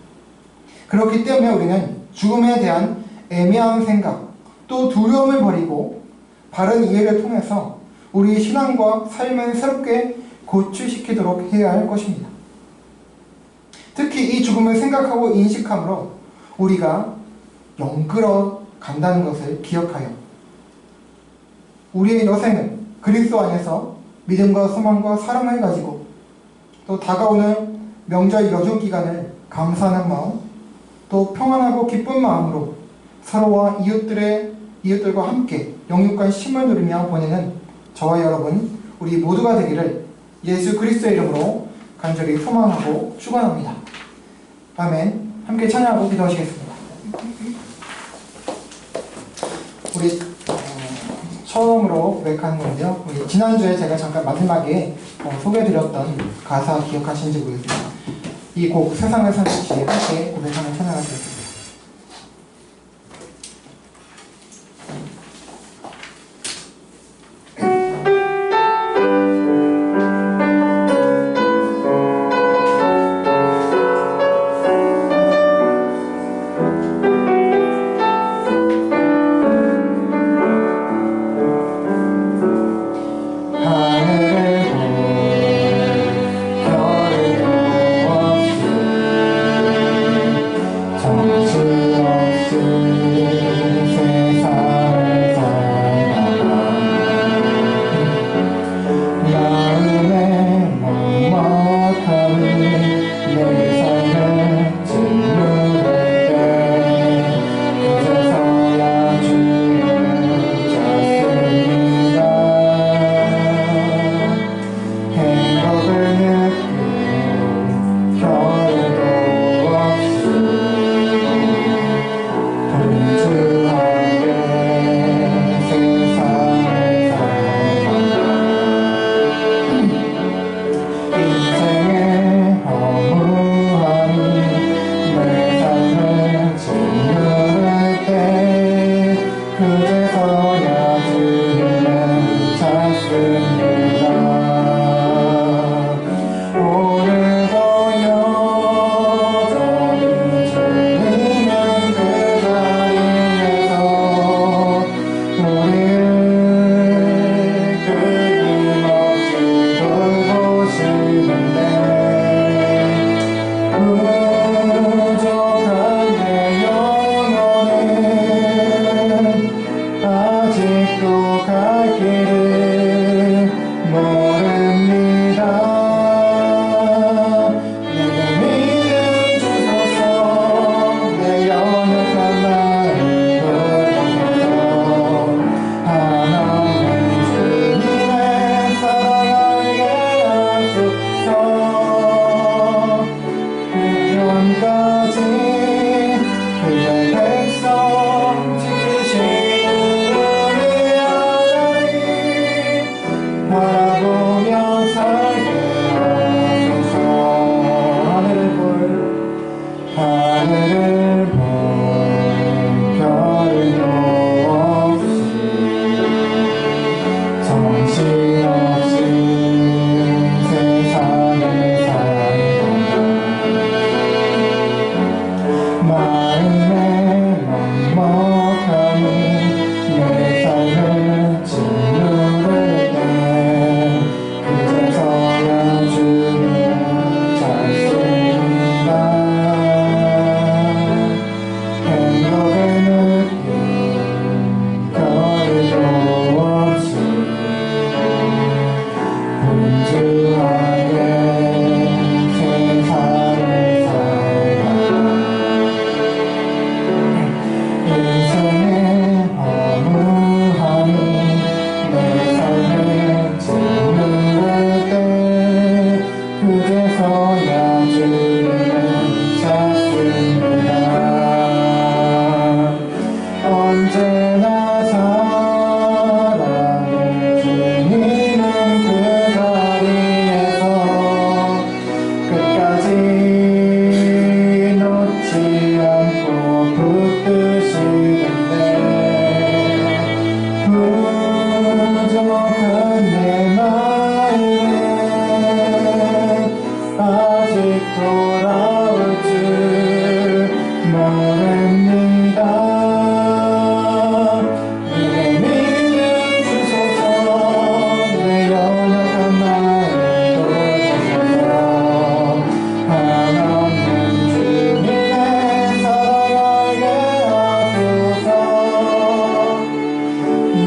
그렇기 때문에 우리는 죽음에 대한 애매한 생각 또 두려움을 버리고 바른 이해를 통해서 우리 신앙과 삶을 새롭게 고취시키도록 해야 할 것입니다. 특히 이 죽음을 생각하고 인식함으로 우리가 영끌어 간다는 것을 기억하여 우리의 여생은 그리스도 안에서 믿음과 소망과 사랑을 가지고 또 다가오는 명절 여중 기간을 감사하는 마음, 또 평안하고 기쁜 마음으로 서로와 이웃들과 함께 영육간 쉼을 누리며 보내는 저와 여러분, 우리 모두가 되기를 예수 그리스도의 이름으로 간절히 소망하고 축원합니다. 아멘. 함께 찬양하고 기도하시겠습니다. 우리 처음으로 고백하는 건데요. 우리 지난주에 제가 잠깐 마지막에 소개해드렸던 가사 기억하시는지 모르겠습니다. 이 곡 세상을 살듯이 함께 고백하는 찬양을 드렸습니다.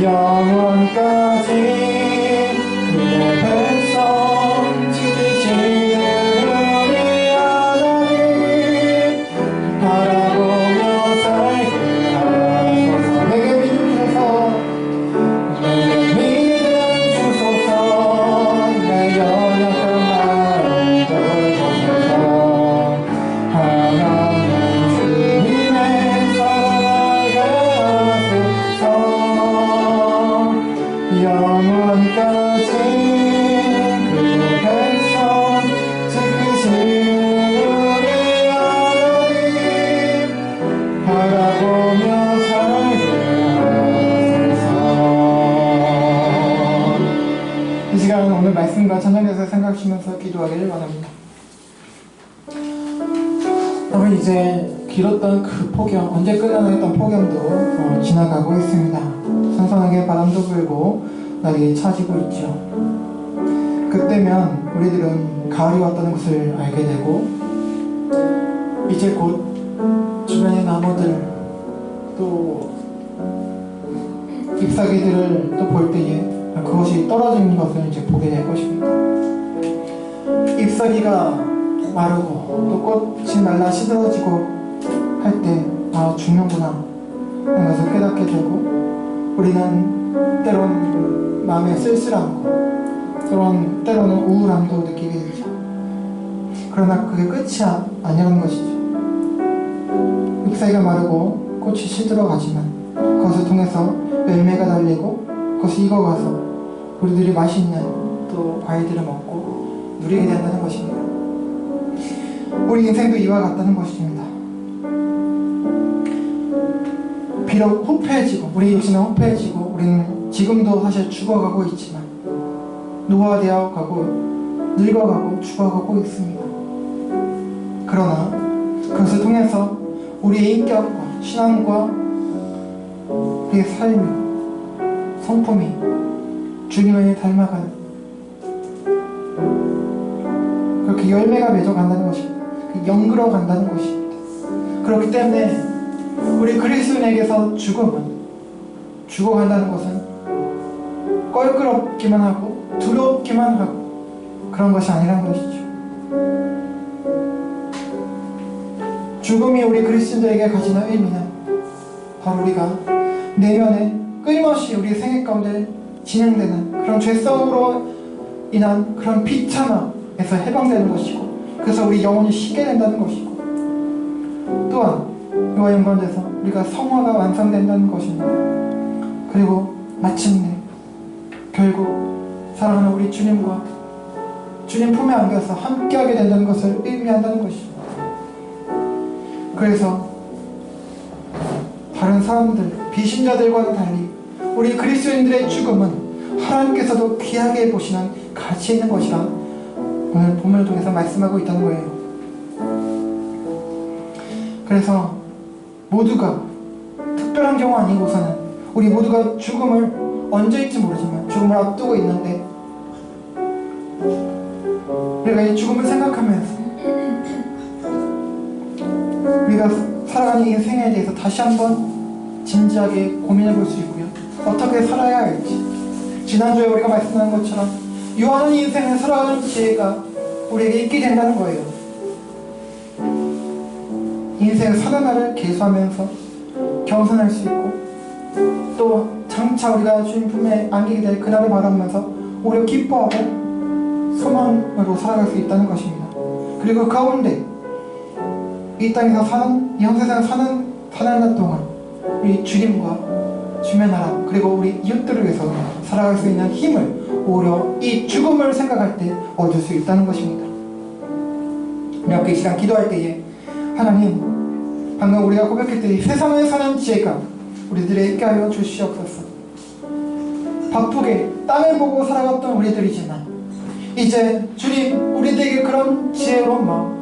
영원까지 그대
우리가 찬양에서 생각하시면서 기도하기를 바랍니다. 우리 이제 길었던 그 폭염, 언제 끝나나 했던 폭염도 지나가고 있습니다. 선선하게 바람도 불고 날이 차지고 있죠. 그때면 우리들은 가을이 왔다는 것을 알게 되고, 이제 곧 주변의 나무들 또 잎사귀들을 또 볼 때에 그것이 떨어지는 것을 이제 보게 될 것입니다. 잎사귀가 마르고 또 꽃이 말라 시들어지고 할 때 죽는구나 하는 것을 깨닫게 되고, 우리는 때론 마음에 쓸쓸함과 때로는 우울함도 느끼게 되죠. 그러나 그게 끝이 아니라는 것이죠. 잎사귀가 마르고 꽃이 시들어가지만 그것을 통해서 열매가 달리고 그것이 익어가서 우리들이 맛있는 또 과일들을 먹고 누리게 된다는 것입니다. 우리 인생도 이와 같다는 것입니다. 비록 후패해지고 우리 육신은 후패해지고 우리는 지금도 사실 죽어가고 있지만 노화되어 가고 늙어가고 죽어가고 있습니다. 그러나 그것을 통해서 우리의 인격과 신앙과 우리의 삶이, 성품이 주님을 닮아가는, 그렇게 열매가 맺어간다는 것입니다. 영그러 간다는 것입니다. 그렇기 때문에 우리 그리스도인에게서 죽음은, 죽어간다는 것은 껄끄럽기만 하고 두렵기만 하고 그런 것이 아니라는 것이죠. 죽음이 우리 그리스도인들에게 가지는 의미는 바로 우리가 내면에 끊임없이 우리 생애 가운데 진행되는 그런 죄성으로 인한 그런 비참함에서 해방되는 것이고, 그래서 우리 영혼이 쉬게 된다는 것이고, 또한 이와 연관돼서 우리가 성화가 완성된다는 것입니다. 그리고 마침내 결국 사랑하는 우리 주님과 주님 품에 안겨서 함께하게 된다는 것을 의미한다는 것입니다. 그래서 다른 사람들, 비신자들과는 달리 우리 그리스도인들의 죽음은 하나님께서도 귀하게 보시는 가치 있는 것이라 오늘 본문을 통해서 말씀하고 있다는 거예요. 그래서 모두가, 특별한 경우 아니고서는 우리 모두가 죽음을 언제일지 모르지만 죽음을 앞두고 있는데, 우리가 이 죽음을 생각하면서 우리가 살아가는 인생에 대해서 다시 한번 진지하게 고민해 볼 수 있고요. 어떻게 살아야 할지, 지난주에 우리가 말씀한 것처럼 유한한 인생을 살아가는 지혜가 우리에게 있게 된다는 거예요. 인생을 사는 날을 계수하면서 겸손할 수 있고, 또 장차 우리가 주님 품에 안기게 될 그날을 바라면서 오히려 기뻐하고 소망으로 살아갈 수 있다는 것입니다. 그리고 그 가운데 이 땅에서 사는, 이 현세상에 사는 날 동안 우리 주님과 주의 나라 그리고 우리 이웃들을 위해서 살아갈 수 있는 힘을 오히려 이 죽음을 생각할 때 얻을 수 있다는 것입니다. 우리 함께 이 시간 기도할 때에 하나님, 방금 우리가 고백했듯이 세상을 사는 지혜가 우리들에게 있게 하여 주시옵소서. 바쁘게 땅을 보고 살아갔던 우리들이지만 이제 주님 우리들에게 그런 지혜로운 마음,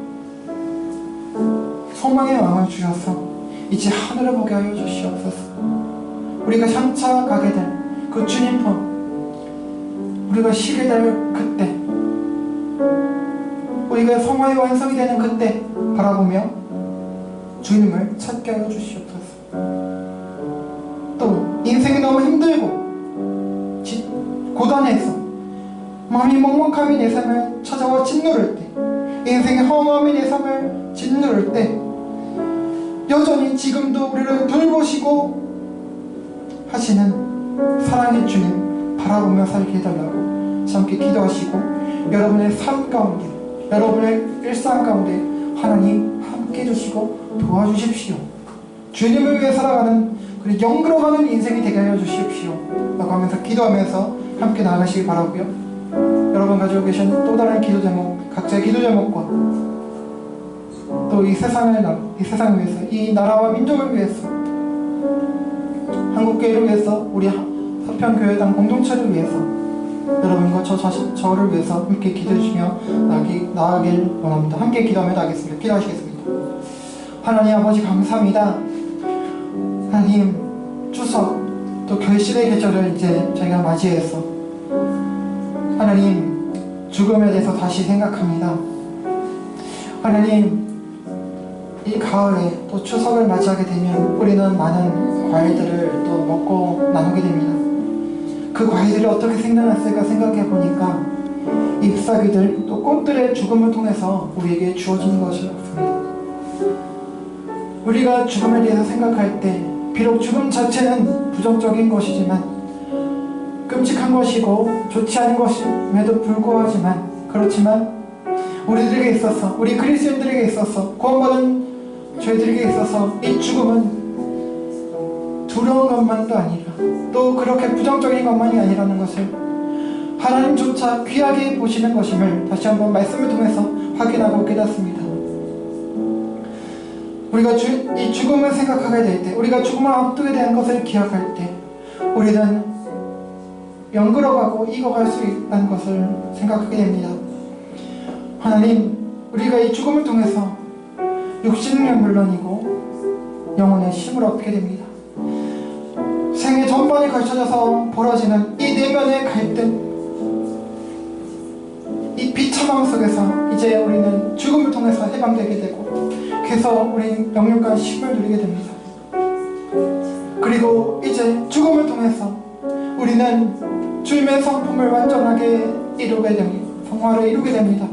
소망의 마음을 주셔서 이제 하늘을 보게 하여 주시옵소서. 우리가 장차 가게 될 그 주님 품, 우리가 쉬게 될 그때, 우리가 성화의 완성이 되는 그때 바라보며 주님을 찾게 하여 주시옵소서. 또 인생이 너무 힘들고 고단해서 마음이 먹먹함이 내 삶을 찾아와 짓누를 때, 인생의 허무함이 내 삶을 짓누를 때 여전히 지금도 우리를 돌보시고 하시는 사랑의 주님 바라보며 살게 해달라고 함께 기도하시고, 여러분의 삶 가운데, 여러분의 일상 가운데 하나님 함께 해주시고 도와주십시오. 주님을 위해 살아가는, 그리고 영그러가는 인생이 되게 하여 주십시오 라고 하면서 기도하면서 함께 나아가시길 바라고요. 여러분 가지고 계신 또 다른 기도 제목, 각자의 기도 제목과 또 이 세상을 위해서, 이 나라와 민족을 위해서, 한국교회를 위해서, 우리 서편교회당 공동체를 위해서 여러분과 저를 위해서 함께 기도해주시며 나아가길 원합니다. 함께 기도하며 나가겠습니다. 기도하시겠습니다. 하나님 아버지 감사합니다. 하나님 추석 또 결실의 계절을 이제 저희가 맞이해서 하나님 죽음에 대해서 다시 생각합니다. 하나님 이 가을에 또 추석을 맞이하게 되면 우리는 많은 과일들을 또 먹고 나누게 됩니다. 그 과일들이 어떻게 생겨났을까 생각해 보니까 잎사귀들 또 꽃들의 죽음을 통해서 우리에게 주어지는 것이었습니다. 우리가 죽음에 대해서 생각할 때 비록 죽음 자체는 부정적인 것이지만 끔찍한 것이고 좋지 않은 것임에도 불구하지만 그렇지만 우리들에게 있어서 우리 그리스도인들에게 있어서 구원받은 저희들에게 있어서 이 죽음은 두려운 것만도 아니라 또 그렇게 부정적인 것만이 아니라는 것을 하나님조차 귀하게 보시는 것임을 다시 한번 말씀을 통해서 확인하고 깨닫습니다. 우리가 이 죽음을 생각하게 될 때, 우리가 죽음을 앞두게 된 것을 기억할 때 우리는 영그러가고 익어갈 수 있다는 것을 생각하게 됩니다. 하나님, 우리가 이 죽음을 통해서 육신은 물론이고 영혼의 힘을 얻게 됩니다. 생애 전반에 걸쳐져서 벌어지는 이 내면의 갈등, 이 비참함 속에서 이제 우리는 죽음을 통해서 해방되게 되고 그래서 우리는 영육간 힘을 누리게 됩니다. 그리고 이제 죽음을 통해서 우리는 주님의 성품을 완전하게 이루게 됩니다. 성화를 이루게 됩니다.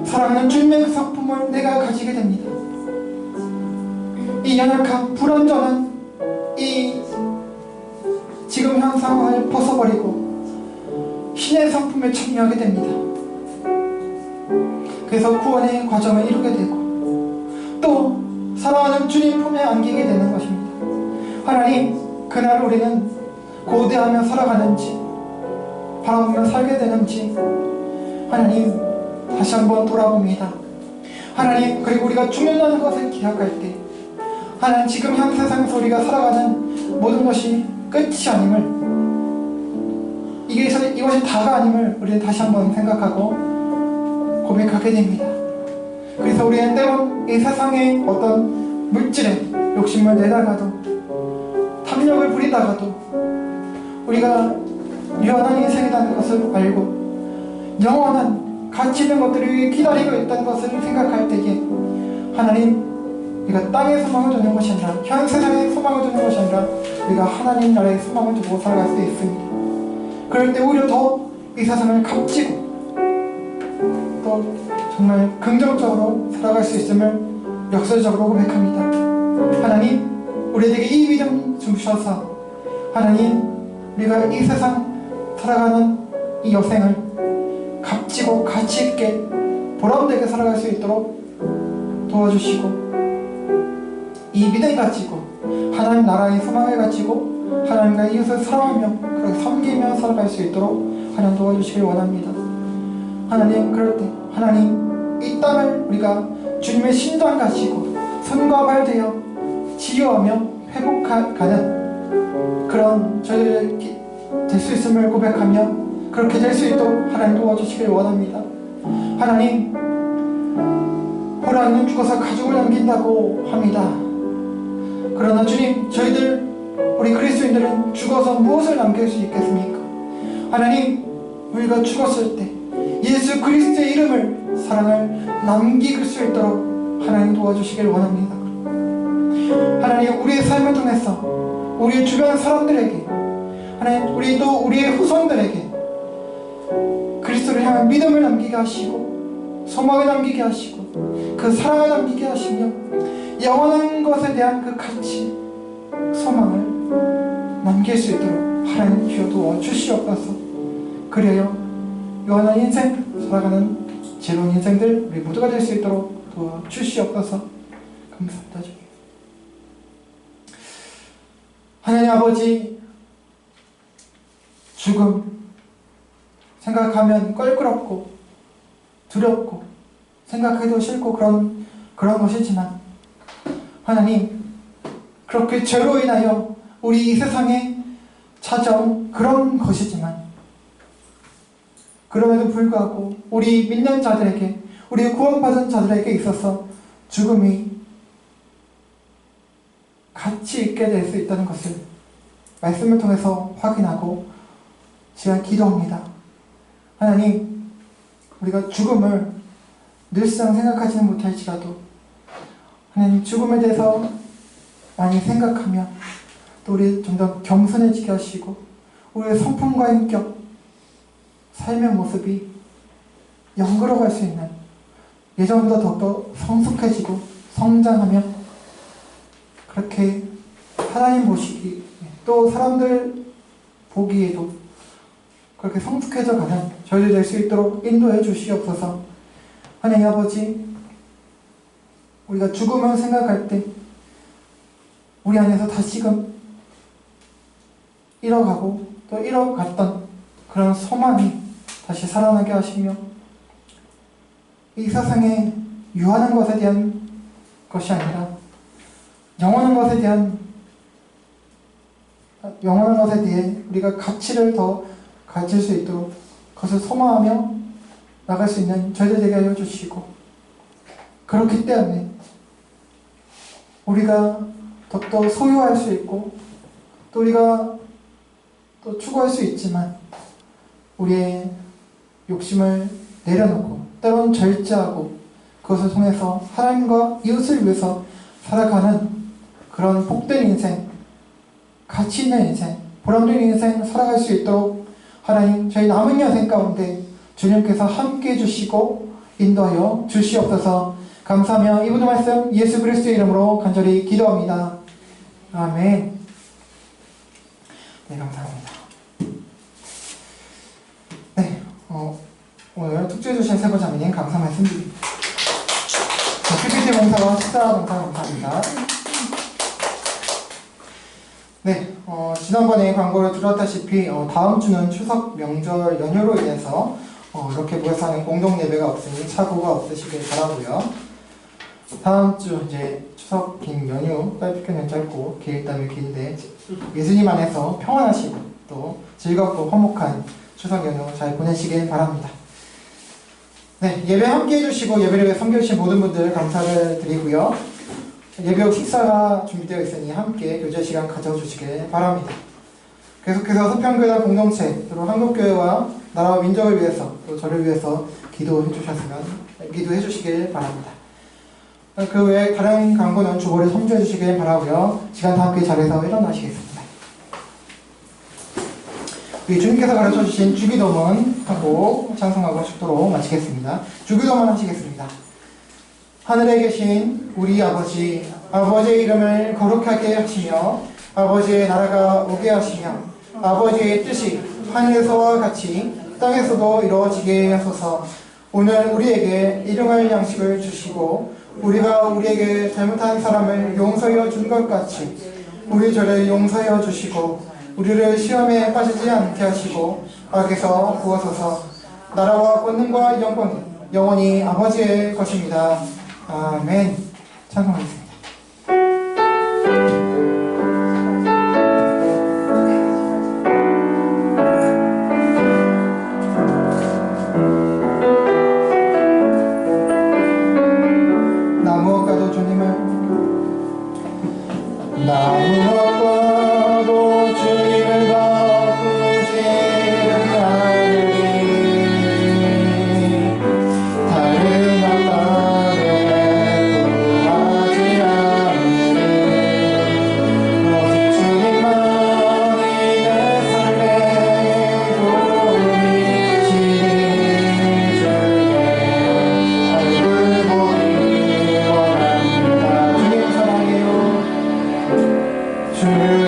사랑하는 주님의 성품을 내가 가지게 됩니다. 이 연약한 불완전한 이 지금 현 상황을 벗어버리고 신의 성품에 참여하게 됩니다. 그래서 구원의 과정을 이루게 되고 또 사랑하는 주님 품에 안기게 되는 것입니다. 하나님, 그날 우리는 고대하며 살아가는지 바라보며 살게 되는지 하나님 다시 한번 돌아봅니다. 하나님, 그리고 우리가 죽는다는 것을 기억할 때 하나님 지금 현 세상에서 우리가 살아가는 모든 것이 끝이 아님을 이것이 다가 아님을 우리는 다시 한번 생각하고 고백하게 됩니다. 그래서 우리는 때론 이 세상의 어떤 물질에 욕심을 내다가도 탐욕을 부리다가도 우리가 유한한 인생이라는 것을 알고 영원한 가치 있는 것들을 기다리고 있다는 것을 생각할 때에 하나님, 우리가 땅의 소망을 두는 것이 아니라 현 세상의 소망을 두는 것이 아니라 우리가 하나님 나라의 소망을 두고 살아갈 수 있습니다. 그럴 때 오히려 더 이 세상을 값지고 또 정말 긍정적으로 살아갈 수 있음을 역설적으로 고백합니다. 하나님, 우리에게 이 믿음 주셔서 하나님, 우리가 이 세상 살아가는 이 여생을 값지고 가치있게 보람되게 살아갈 수 있도록 도와주시고 이 믿음 가지고 하나님 나라의 소망을 가지고 하나님과 이웃을 사랑하며 그렇게 섬기며 살아갈 수 있도록 하나님 도와주시길 원합니다. 하나님, 그럴 때 하나님 이 땅을 우리가 주님의 심장 가지고 손과 발 되어 치유하며 회복하는 그런 저희들이 될 수 있음을 고백하며 그렇게 될 수 있도록 하나님 도와주시길 원합니다. 하나님, 호랑이는 죽어서 가죽을 남긴다고 합니다. 그러나 주님, 우리 그리스도인들은 죽어서 무엇을 남길 수 있겠습니까? 하나님, 우리가 죽었을 때 예수 그리스도의 이름을, 사랑을 남길 수 있도록 하나님 도와주시길 원합니다. 하나님, 우리의 삶을 통해서 우리의 주변 사람들에게, 하나님, 우리의 후손들에게 그리스도를 향한 믿음을 남기게 하시고 소망을 남기게 하시고 그 사랑을 남기게 하시며 영원한 것에 대한 그 가치, 소망을 남길 수 있도록 하나님 주여 도와주시옵소서. 그래요 영원한 인생 살아가는 지혜로운 인생들 우리 모두가 될 수 있도록 도와주시옵소서. 감사합니다. 주님. 하나님 아버지, 죽음 생각하면 껄끄럽고 두렵고 생각해도 싫고 그런 것이지만 하나님, 그렇게 죄로 인하여 우리 이 세상에 찾아온 그런 것이지만 그럼에도 불구하고 우리 믿는 자들에게, 우리 구원받은 자들에게 있어서 죽음이 가치 있게 될 수 있다는 것을 말씀을 통해서 확인하고 제가 기도합니다. 하나님, 우리가 죽음을 늘상 생각하지는 못할지라도 하나님, 죽음에 대해서 많이 생각하며 또 우리 좀 더 겸손해지게 하시고 우리의 성품과 인격, 삶의 모습이 영그러갈 수 있는, 예전보다 더욱더 성숙해지고 성장하며 그렇게 하나님 보시기, 또 사람들 보기에도 그렇게 성숙해져 가는 저희들 될 수 있도록 인도해 주시옵소서. 하나님 아버지, 우리가 죽음을 생각할 때 우리 안에서 다시금 잃어가고 또 잃어갔던 그런 소망이 다시 살아나게 하시며, 이 세상에 유한한 것에 대한 것이 아니라 영원한 것에 대해 우리가 가치를 더 가질 수 있도록 그것을 소망하며 나갈 수 있는 저희들 되게 하여 주시고, 그렇기 때문에 우리가 더욱더 소유할 수 있고 또 우리가 또 추구할 수 있지만, 우리의 욕심을 내려놓고 때로는 절제하고 그것을 통해서 하나님과 이웃을 위해서 살아가는 그런 복된 인생, 가치 있는 인생, 보람된 인생 살아갈 수 있도록 하나님, 저희 남은 여생 가운데 주님께서 함께해 주시고 인도하여 주시옵소서. 감사하며 이 모든 말씀 예수 그리스도의 이름으로 간절히 기도합니다. 아멘. 네, 감사합니다. 네, 오늘 특주해 주신 세 번째 자매님 감사 말씀드립니다. PPT 봉사와 식사 봉사 감사합니다. 네, 지난번에 광고를 들었다시피 다음 주는 추석 명절 연휴로 인해서 이렇게 모여서 하는 공동 예배가 없으니 착오가 없으시길 바라고요. 다음 주 이제 추석 긴 연휴, 짧게는 짧고 길다면 긴데 예수님 안에서 평안하시고 또 즐겁고 화목한 추석 연휴 잘 보내시길 바랍니다. 네, 예배 함께 해주시고 예배를 위해 섬겨주신 모든 분들 감사를 드리고요. 예배 후 식사가 준비되어 있으니 함께 교제 시간 가져주시길 바랍니다. 계속해서 서평교회 공동체, 또 한국교회와 나라와 민족을 위해서 또 저를 위해서 기도해 주시길 바랍니다. 그 외에 다른 광고는 주보를 참조해 주시길 바라고요. 시간 다 함께 자리에서 일어나시겠습니다. 우리 주님께서 가르쳐 주신 주기도문 하고 찬송하고 축도로 마치겠습니다. 주기도문 하시겠습니다. 하늘에 계신 우리 아버지, 아버지의 이름을 거룩하게 하시며 아버지의 나라가 오게 하시며 아버지의 뜻이 하늘에서와 같이 땅에서도 이루어지게 하소서. 오늘 우리에게 일용할 양식을 주시고 우리가 우리에게 잘못한 사람을 용서하여 준 것 같이 우리 죄를 용서하여 주시고 우리를 시험에 빠지지 않게 하시고 악에서 구하소서. 나라와 권능과 영광이 영원히 아버지의 것입니다. 아멘. 찬송하겠습니다. 주님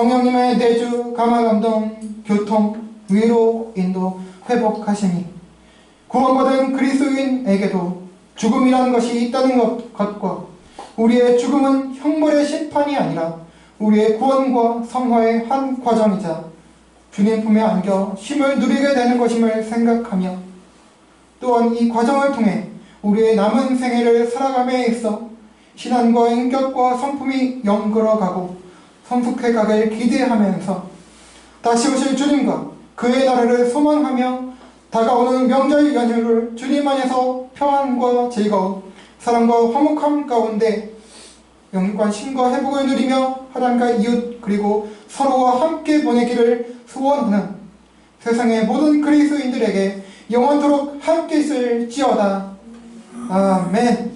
성령님의 내주, 감화, 감동, 교통, 위로, 인도, 회복하시니 구원받은 그리스도인에게도 죽음이라는 것이 있다는 것과 우리의 죽음은 형벌의 심판이 아니라 우리의 구원과 성화의 한 과정이자 주님 품에 안겨 쉼을 누리게 되는 것임을 생각하며 또한 이 과정을 통해 우리의 남은 생애를 살아감에 있어 신앙과 인격과 성품이 영걸어가고 성숙해가길 기대하면서 다시 오실 주님과 그의 나라를 소망하며 다가오는 명절 연휴를 주님 안에서 평안과 즐거움, 사랑과 화목함 가운데 영육간 쉼과 회복을 누리며 하나님과 이웃 그리고 서로와 함께 보내기를 소원하는 세상의 모든 그리스도인들에게 영원토록 함께 있을지어다. 아멘.